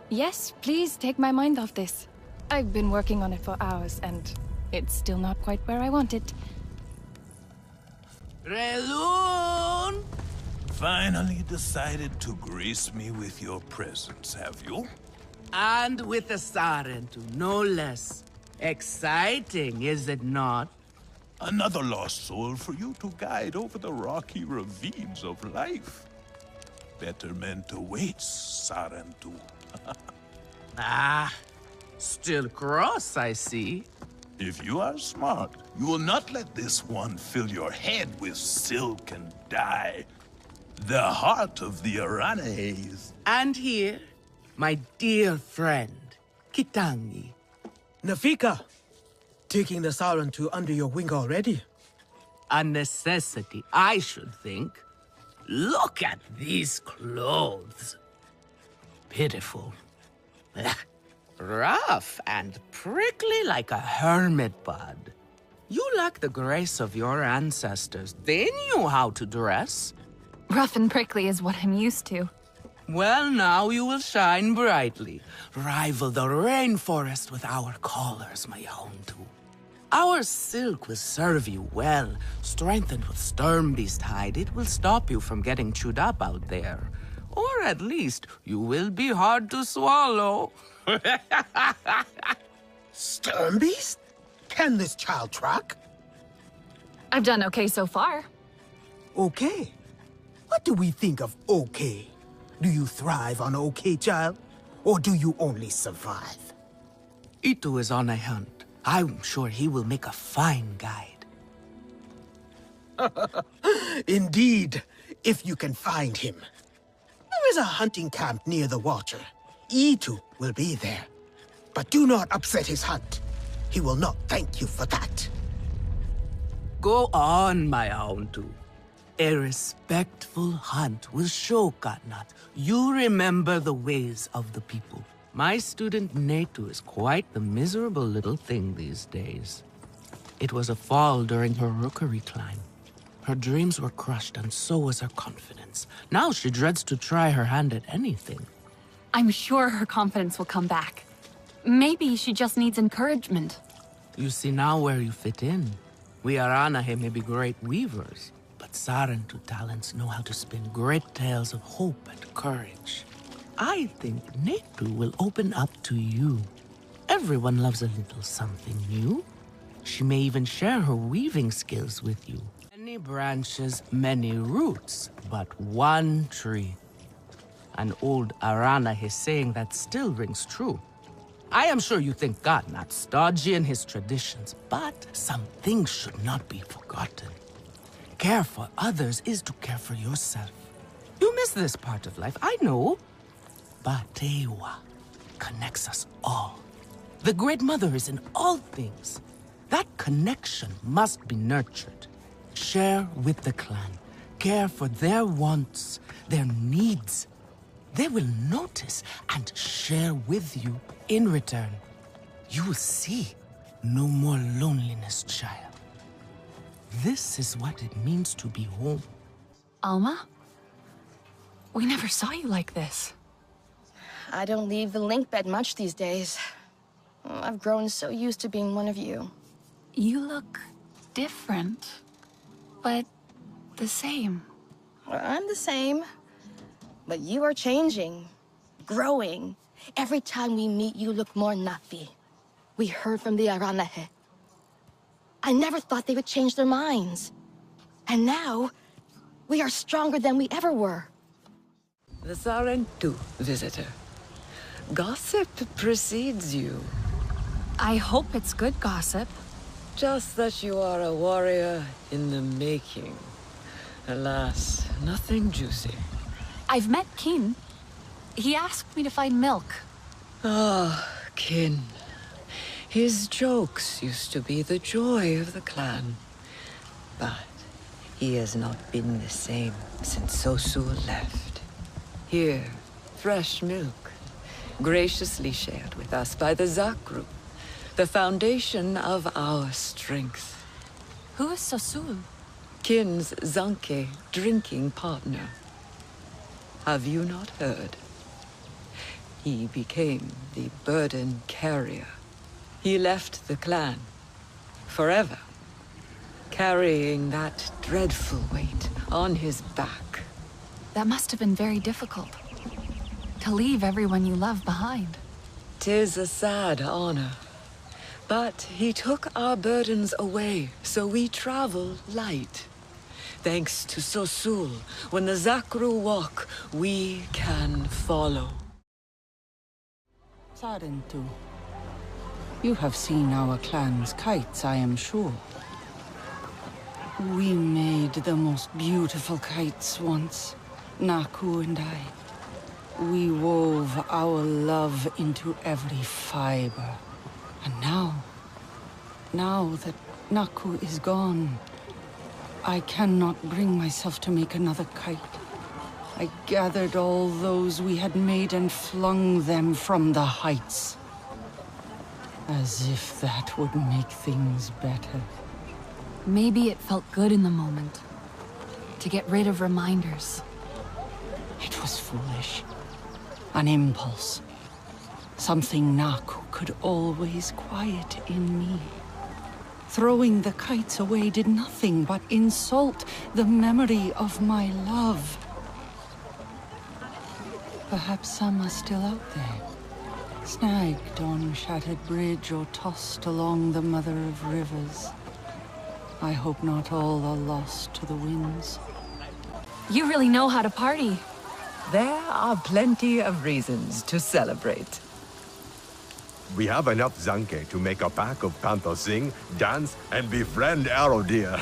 Yes, please take my mind off this. I've been working on it for hours, and it's still not quite where I want it. Relun! Finally decided to grace me with your presence, have you? And with a Sarantu, no less. Exciting, is it not? Another lost soul for you to guide over the rocky ravines of life. Betterment awaits, Sarantu. Still cross, I see. If you are smart, you will not let this one fill your head with silk and dye. The heart of the Aranaes. And here, my dear friend, Kitangi. Nafika, taking the Sarantu under your wing already? A necessity, I should think. Look at these clothes. Pitiful. Rough and prickly like a hermit bud. You lack the grace of your ancestors. They knew how to dress. Rough and prickly is what I'm used to. Well, now you will shine brightly. Rival the rainforest with our collars, my Houndu. Our silk will serve you well. Strengthened with Sturmbeast hide, it will stop you from getting chewed up out there. Or at least, you will be hard to swallow. Sturmbeast? Can this child track? I've done okay so far. Okay. What do we think of okay? Do you thrive on okay, child? Or do you only survive? Itu is on a hunt. I'm sure he will make a fine guide. Indeed, if you can find him. There is a hunting camp near the Watcher. Itu will be there. But do not upset his hunt. He will not thank you for that. Go on, my Houndu. A respectful hunt will show Katnat you remember the ways of the people. My student Netu is quite the miserable little thing these days. It was a fall during her rookery climb. Her dreams were crushed, and so was her confidence. Now she dreads to try her hand at anything. I'm sure her confidence will come back. Maybe she just needs encouragement. You see now where you fit in. We Aranahe may be great weavers, but Sarantu talents know how to spin great tales of hope and courage. I think Netu will open up to you. Everyone loves a little something new. She may even share her weaving skills with you. Many branches, many roots, but one tree. An old Aranahe saying that still rings true. I am sure you think God not stodgy in his traditions, but some things should not be forgotten. Care for others is to care for yourself. You miss this part of life, I know. But Ewa connects us all. The Great Mother is in all things. That connection must be nurtured. Share with the clan. Care for their wants, their needs. They will notice and share with you in return. You will see no more loneliness, child. This is what it means to be home. Alma? We never saw you like this. I don't leave the link bed much these days. I've grown so used to being one of you. You look different, but the same. I'm the same, but you are changing, growing. Every time we meet, you look more Nafi. We heard from the Aranahe. I never thought they would change their minds. And now, we are stronger than we ever were. The Sarentu, visitor. Gossip precedes you. I hope it's good gossip. Just that you are a warrior in the making. Alas, nothing juicy. I've met Kin. He asked me to find milk. Ah, Kin. His jokes used to be the joy of the clan. But he has not been the same since Sosul left. Here, fresh milk, graciously shared with us by the Zakru, the foundation of our strength. Who is Sosul? Kin's Zanke drinking partner. Have you not heard? He became the burden carrier. He left the clan, forever, carrying that dreadful weight on his back. That must have been very difficult. To leave everyone you love behind. 'Tis a sad honor. But he took our burdens away, so we travel light. Thanks to Sosul, when the Zakru walk, we can follow. Sarentu, you have seen our clan's kites, I am sure. We made the most beautiful kites once, Naku and I. We wove our love into every fiber. And now that Naku is gone, I cannot bring myself to make another kite. I gathered all those we had made and flung them from the heights. As if that would make things better. Maybe it felt good in the moment. To get rid of reminders. It was foolish. An impulse. Something Naku could always quiet in me. Throwing the kites away did nothing but insult the memory of my love. Perhaps some are still out there, snagged on shattered bridge or tossed along the mother of rivers. I hope not all are lost to the winds. You really know how to party. There are plenty of reasons to celebrate. We have enough Zanke to make a pack of Panther sing, dance, and befriend Arrow Deer.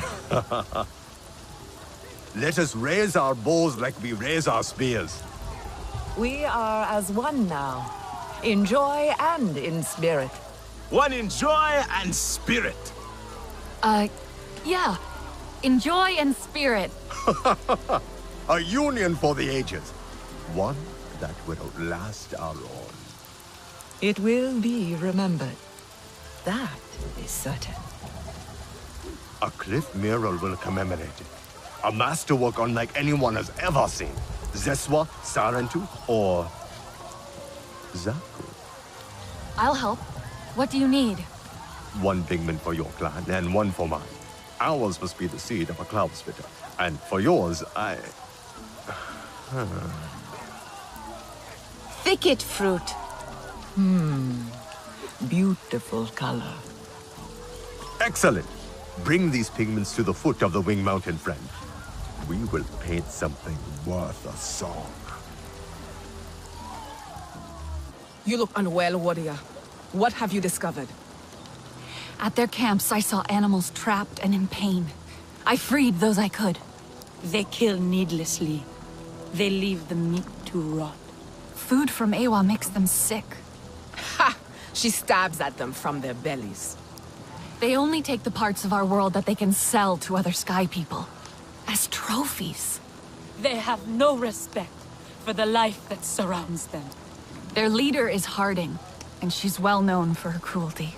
Let us raise our bows like we raise our spears. We are as one now, in joy and in spirit. One in joy and spirit. Yeah. In joy and spirit. A union for the ages. One that will outlast our own. It will be remembered. That is certain. A cliff mural will commemorate it. A masterwork unlike anyone has ever seen. Zeswa, Sarentu, or Zaku. I'll help. What do you need? One pigment for your clan and one for mine. Ours must be the seed of a cloud spitter. And for yours, Thicket fruit. Beautiful color. Excellent. Bring these pigments to the foot of the Wing Mountain, friend. We will paint something worth a song. You look unwell, warrior. What have you discovered? At their camps, I saw animals trapped and in pain. I freed those I could. They kill needlessly. They leave the meat to rot. Food from Ewa makes them sick. Ha! She stabs at them from their bellies. They only take the parts of our world that they can sell to other sky people. As trophies. They have no respect for the life that surrounds them. Their leader is Harding, and she's well known for her cruelty.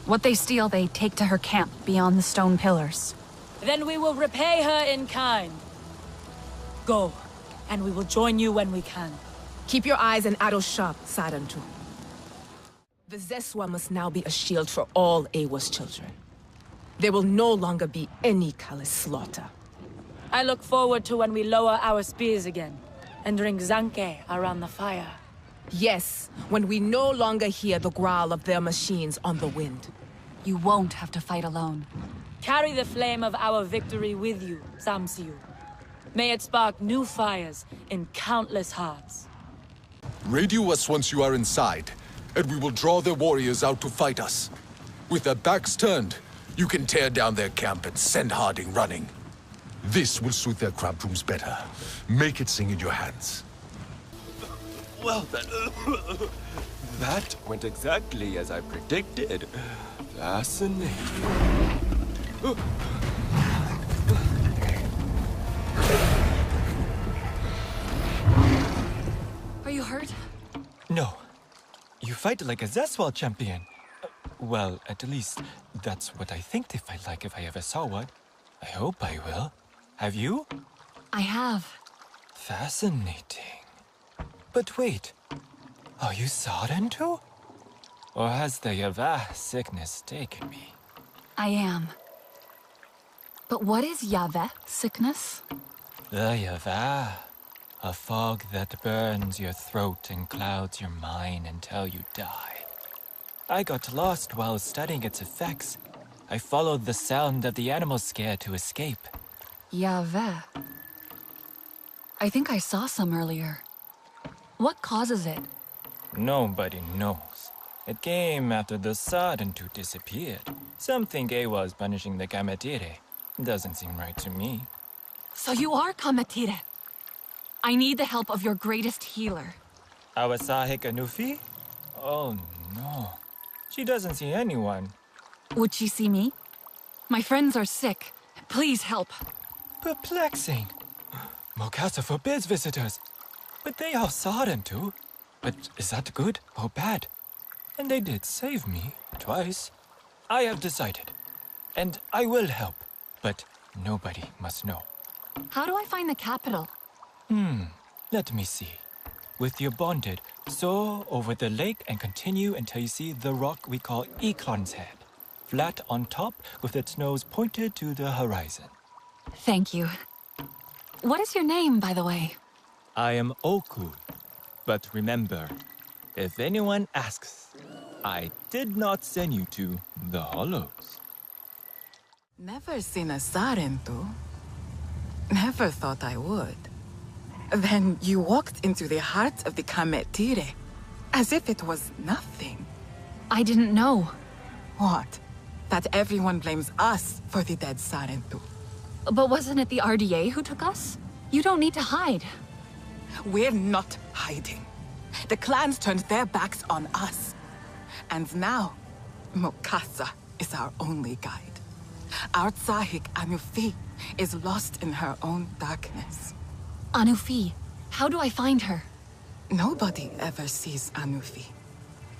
What they steal, they take to her camp beyond the stone pillars. Then we will repay her in kind. Go, and we will join you when we can. Keep your eyes and arrows sharp, Sarantu. The Zeswa must now be a shield for all Awa's children. There will no longer be any callous slaughter. I look forward to when we lower our spears again and drink Zanke around the fire. Yes, when we no longer hear the growl of their machines on the wind. You won't have to fight alone. Carry the flame of our victory with you, Samsiu. May it spark new fires in countless hearts. Radio us once you are inside, and we will draw their warriors out to fight us. With their backs turned, you can tear down their camp and send Harding running. This will suit their cramped rooms better. Make it sing in your hands. Well, that went exactly as I predicted. Fascinating. Are you hurt? No. You fight like a Zeswal champion. Well, at least, that's what I think they fight like if I ever saw one. I hope I will. Have you? I have. Fascinating. But wait, are you Sarentu? Or has the Yavah sickness taken me? I am. But what is Yaveh sickness? The Yavah. A fog that burns your throat and clouds your mind until you die. I got lost while studying its effects. I followed the sound of the animal scare to escape. Yaveh. I think I saw some earlier. What causes it? Nobody knows. It came after the Sarentu disappeared. Some think Ewa is punishing the Kametire. Doesn't seem right to me. So you are Kametire. I need the help of your greatest healer. Our Sahik Anufi? Oh no. She doesn't see anyone. Would she see me? My friends are sick. Please help. Perplexing. Mokasa forbids visitors. But they all Sarentu. But is that good or bad? And they did save me twice. I have decided. And I will help. But nobody must know. How do I find the capital? Let me see. With your bonded, soar over the lake and continue until you see the rock we call Eklon's Head. Flat on top with its nose pointed to the horizon. Thank you. What is your name, by the way? I am Oku. But remember, if anyone asks, I did not send you to the Hollows. Never seen a Sarentu. Never thought I would. Then you walked into the heart of the Kametire, as if it was nothing. I didn't know. What? That everyone blames us for the dead Sarentu. But wasn't it the RDA who took us? You don't need to hide. We're not hiding. The clans turned their backs on us. And now, Mokasa is our only guide. Our Tsahik Anufi is lost in her own darkness. Anufi, how do I find her? Nobody ever sees Anufi.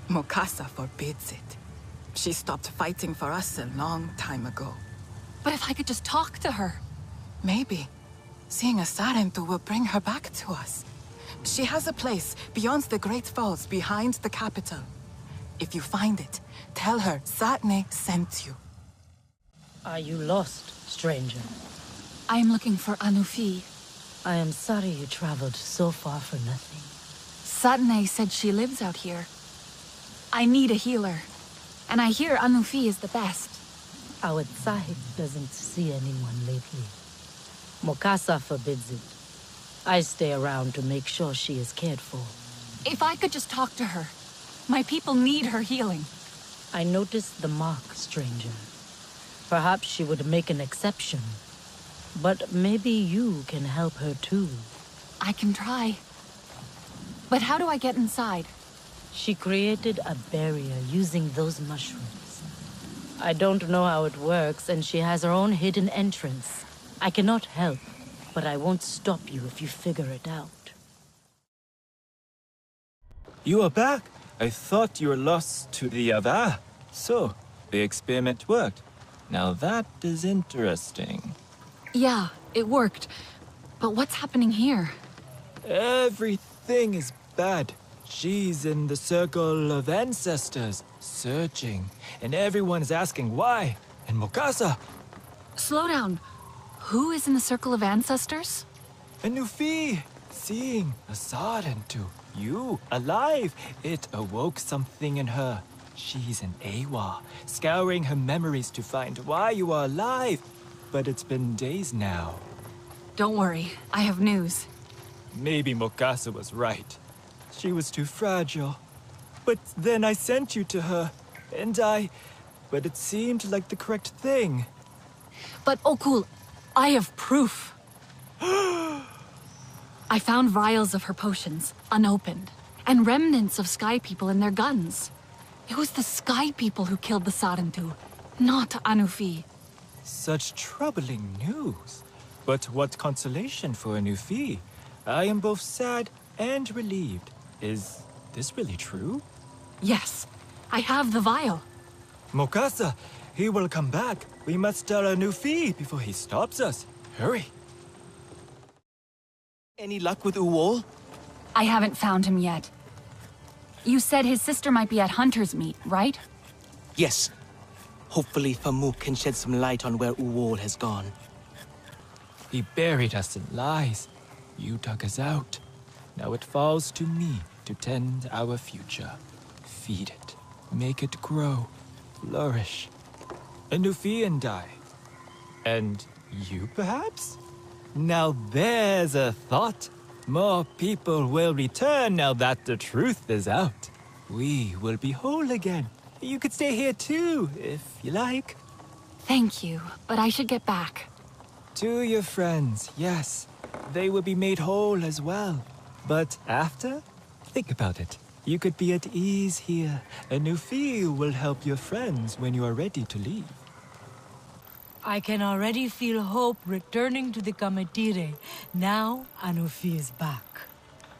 Mokasa forbids it. She stopped fighting for us a long time ago. But if I could just talk to her... Maybe. Seeing a Sarentu will bring her back to us. She has a place beyond the Great Falls behind the capital. If you find it, tell her Satne sent you. Are you lost, stranger? I am looking for Anufi. I am sorry you traveled so far for nothing. Satne said she lives out here. I need a healer. And I hear Anufi is the best. Our Tsahik doesn't see anyone lately. Mokasa forbids it. I stay around to make sure she is cared for. If I could just talk to her. My people need her healing. I noticed the mark, stranger. Perhaps she would make an exception. But maybe you can help her too. I can try. But how do I get inside? She created a barrier using those mushrooms. I don't know how it works, and she has her own hidden entrance. I cannot help, but I won't stop you if you figure it out. You are back? I thought you were lost to the Yavah. So, The experiment worked. Now that is interesting. Yeah, it worked. But what's happening here? Everything is bad. She's in the circle of ancestors, searching, and everyone is asking why. And Mokasa, Slow down. Who is in the circle of ancestors? Anufi, seeing Asarentu, you, alive. It awoke something in her. She's an Awa, scouring her memories to find why you are alive. But it's been days now. Don't worry, I have news. Maybe Mokasa was right. She was too fragile. But then I sent you to her, but it seemed like the correct thing. But Okul, I have proof. I found vials of her potions, unopened, and remnants of Sky People and their guns. It was the Sky People who killed the Sarentu, not Anufi. Such troubling news. But what consolation for Anufi. I am both sad and relieved. Is this really true? Yes, I have the vial. Mokasa, he will come back. We must tell Anufi before he stops us. Hurry. Any luck with Uwol? I haven't found him yet. You said his sister might be at Hunter's Meat, right? Yes. Hopefully Famuk can shed some light on where Uwol has gone. He buried us in lies. You dug us out. Now it falls to me to tend our future. Feed it. Make it grow. Flourish. Anufi and I. And you, perhaps? Now there's a thought. More people will return now that the truth is out. We will be whole again. You could stay here too, if you like. Thank you, but I should get back. To your friends, yes. They will be made whole as well. But after? Think about it. You could be at ease here. Anufi will help your friends when you are ready to leave. I can already feel hope returning to the Kametire. Now, Anufi is back.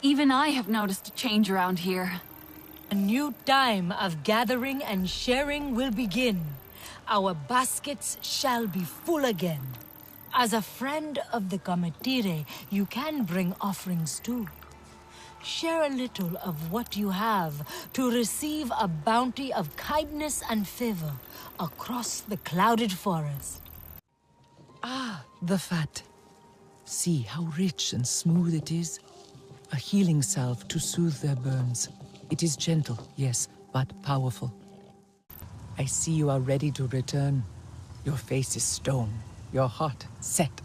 Even I have noticed a change around here. A new time of gathering and sharing will begin. Our baskets shall be full again. As a friend of the Kametire, you can bring offerings too. Share a little of what you have to receive a bounty of kindness and favor across the clouded forest. Ah, the fat. See how rich and smooth it is. A healing salve to soothe their burns. It is gentle, yes, but powerful. I see you are ready to return. Your face is stone, your heart set.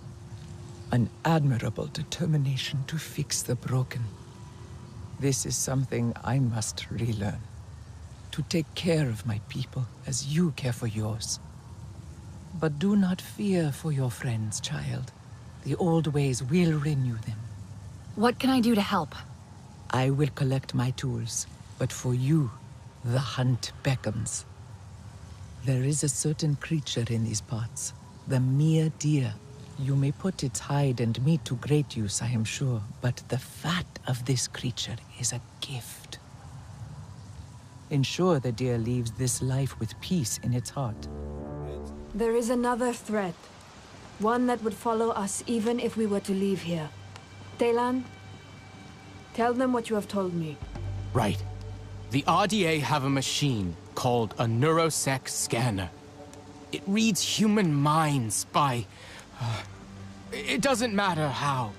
An admirable determination to fix the broken. This is something I must relearn. To take care of my people as you care for yours. But do not fear for your friends, child. The old ways will renew them. What can I do to help? I will collect my tools, but for you, the hunt beckons. There is a certain creature in these parts, the mere deer. You may put its hide and meat to great use, I am sure, but the fat of this creature is a gift. Ensure the deer leaves this life with peace in its heart. There is another threat. One that would follow us even if we were to leave here. Telan, tell them what you have told me. Right. The RDA have a machine called a neurosec scanner. It reads human minds by... it doesn't matter how.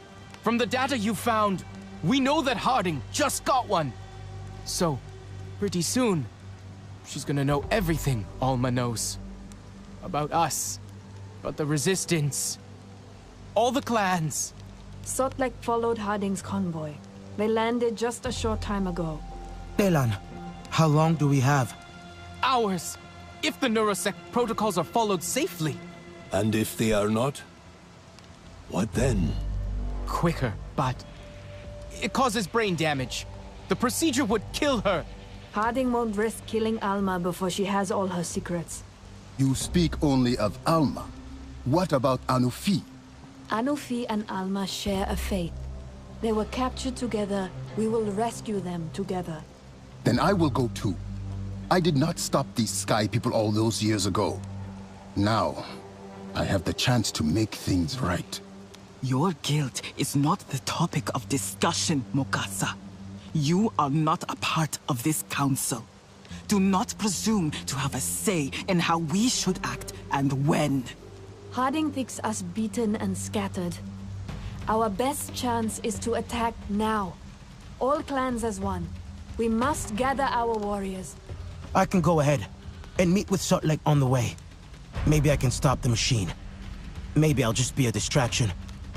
From the data you found, we know that Harding just got one. So, pretty soon, she's gonna know everything Alma knows. About us, about the Resistance, all the clans. Sotlek followed Harding's convoy. They landed just a short time ago. Telan, how long do we have? Hours, if the neurosec protocols are followed safely. And if they are not? What then? Quicker, but it causes brain damage. The procedure would kill her. Harding won't risk killing Alma before she has all her secrets. You speak only of Alma. What about Anufi? Anufi and Alma share a fate. They were captured together. We will rescue them together. Then I will go too. I did not stop these Sky people all those years ago. Now, I have the chance to make things right. Your guilt is not the topic of discussion, Mokasa. You are not a part of this council. Do not presume to have a say in how we should act and when. Harding thinks us beaten and scattered. Our best chance is to attack now. All clans as one. We must gather our warriors. I can go ahead and meet with Sutlek on the way. Maybe I can stop the machine. Maybe I'll just be a distraction.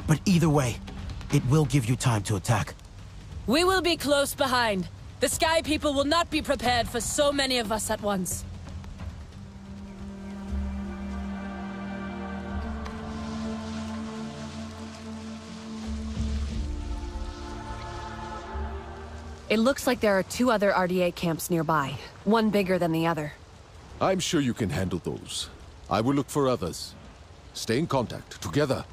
But either way, it will give you time to attack. We will be close behind. The Sky people will not be prepared for so many of us at once. It looks like there are 2 other RDA camps nearby, one bigger than the other. I'm sure you can handle those. I will look for others. Stay in contact. Together,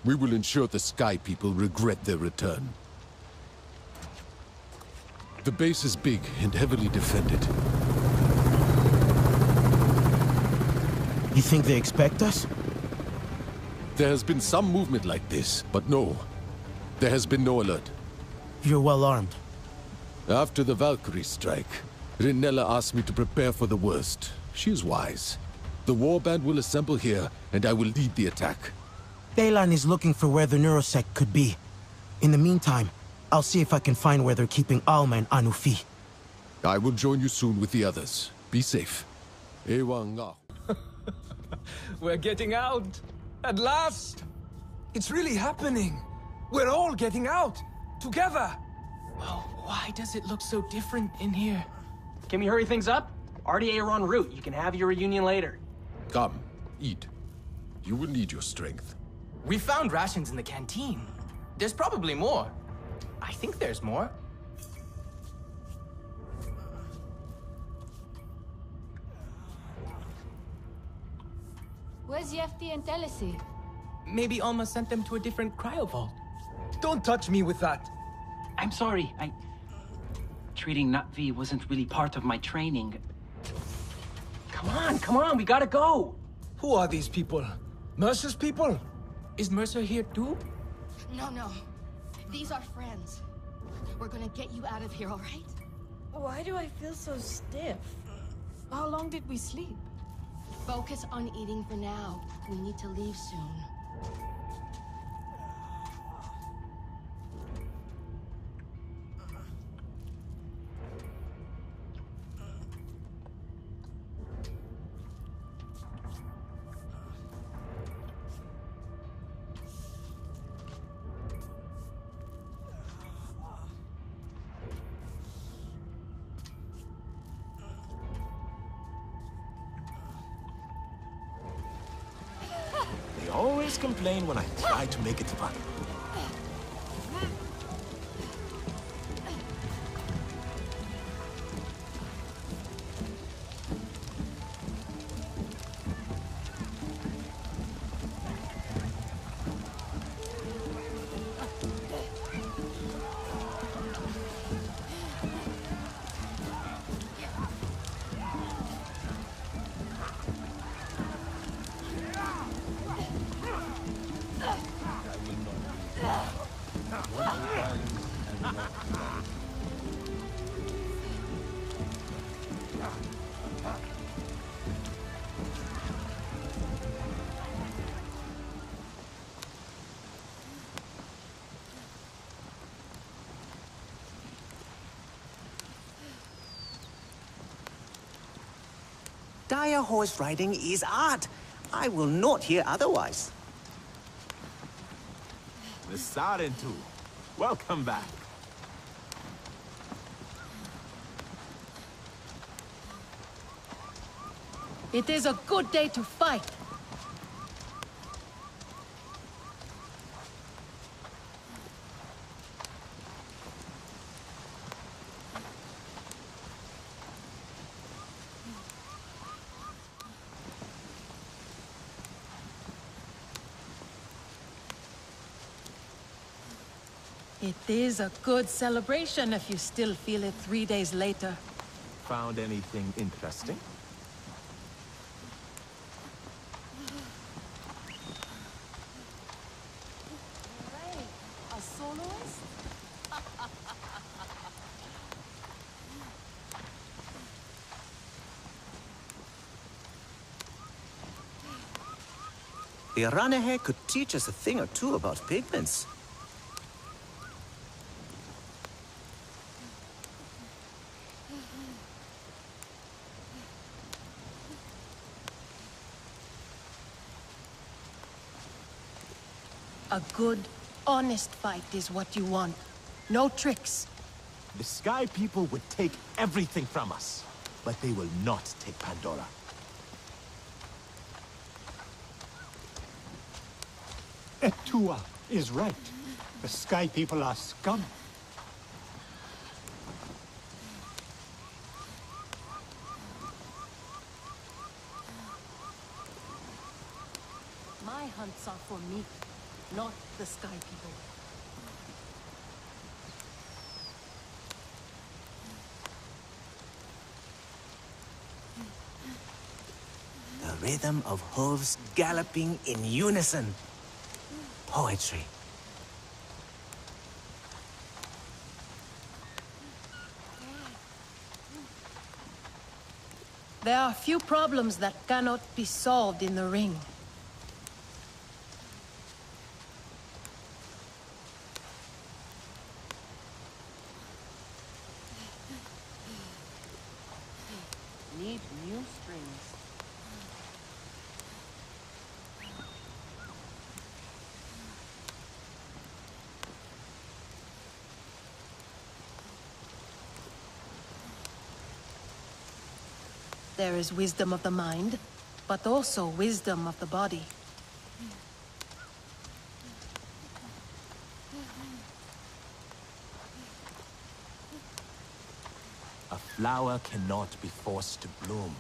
we will ensure the Sky people regret their return. The base is big and heavily defended. You think they expect us? There has been some movement like this, but no. There has been no alert. You're well armed. After the Valkyrie strike, Rinella asked me to prepare for the worst. She is wise. The warband will assemble here, and I will lead the attack. Baylan is looking for where the Neurosec could be. In the meantime, I'll see if I can find where they're keeping Alma and Anufi. I will join you soon with the others. Be safe. We're getting out! At last! It's really happening! We're all getting out! Together! Well, why does it look so different in here? Can we hurry things up? RDA are en route. You can have your reunion later. Come, eat. You will need your strength. We found rations in the canteen. There's probably more. I think there's more. Where's Yefti and Telesi? Maybe Alma sent them to a different cryo vault. Don't touch me with that! I'm sorry. Treating Na'vi wasn't really part of my training. Come on, we gotta go! Who are these people? Mercer's people? Is Mercer here too? No. These are friends. We're gonna get you out of here, all right? Why do I feel so stiff? How long did we sleep? Focus on eating for now. We need to leave soon. Always complain when I try to make it fun. Dire horse riding is art. I will not hear otherwise. The Sarentu. Welcome back. It is a good day to fight. It is a good celebration if you still feel it 3 days later. found anything interesting? A soloist? The Aranahe could teach us a thing or two about pigments. A good, honest fight is what you want. No tricks. The Sky People would take everything from us, but they will not take Pandora. Etua is right. The Sky People are scum. My hunts are for me, not the Sky People. The rhythm of hooves galloping in unison. Poetry. There are few problems that cannot be solved in the ring. Need new strings. There is wisdom of the mind, but also wisdom of the body. A flower cannot be forced to bloom.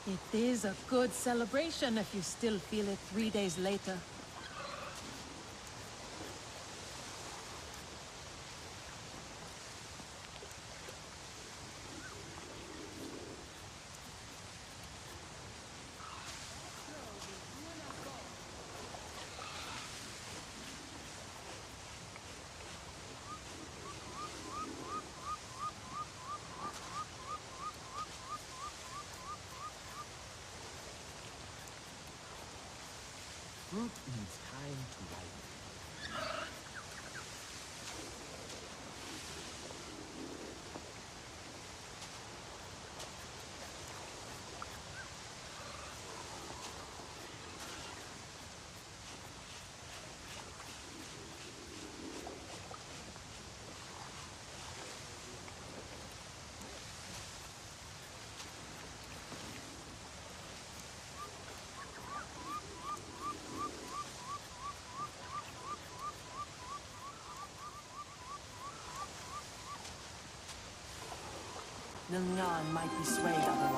It is a good celebration if you still feel it 3 days later. Fruit needs time to ripen. Nilnan might be swayed otherwise.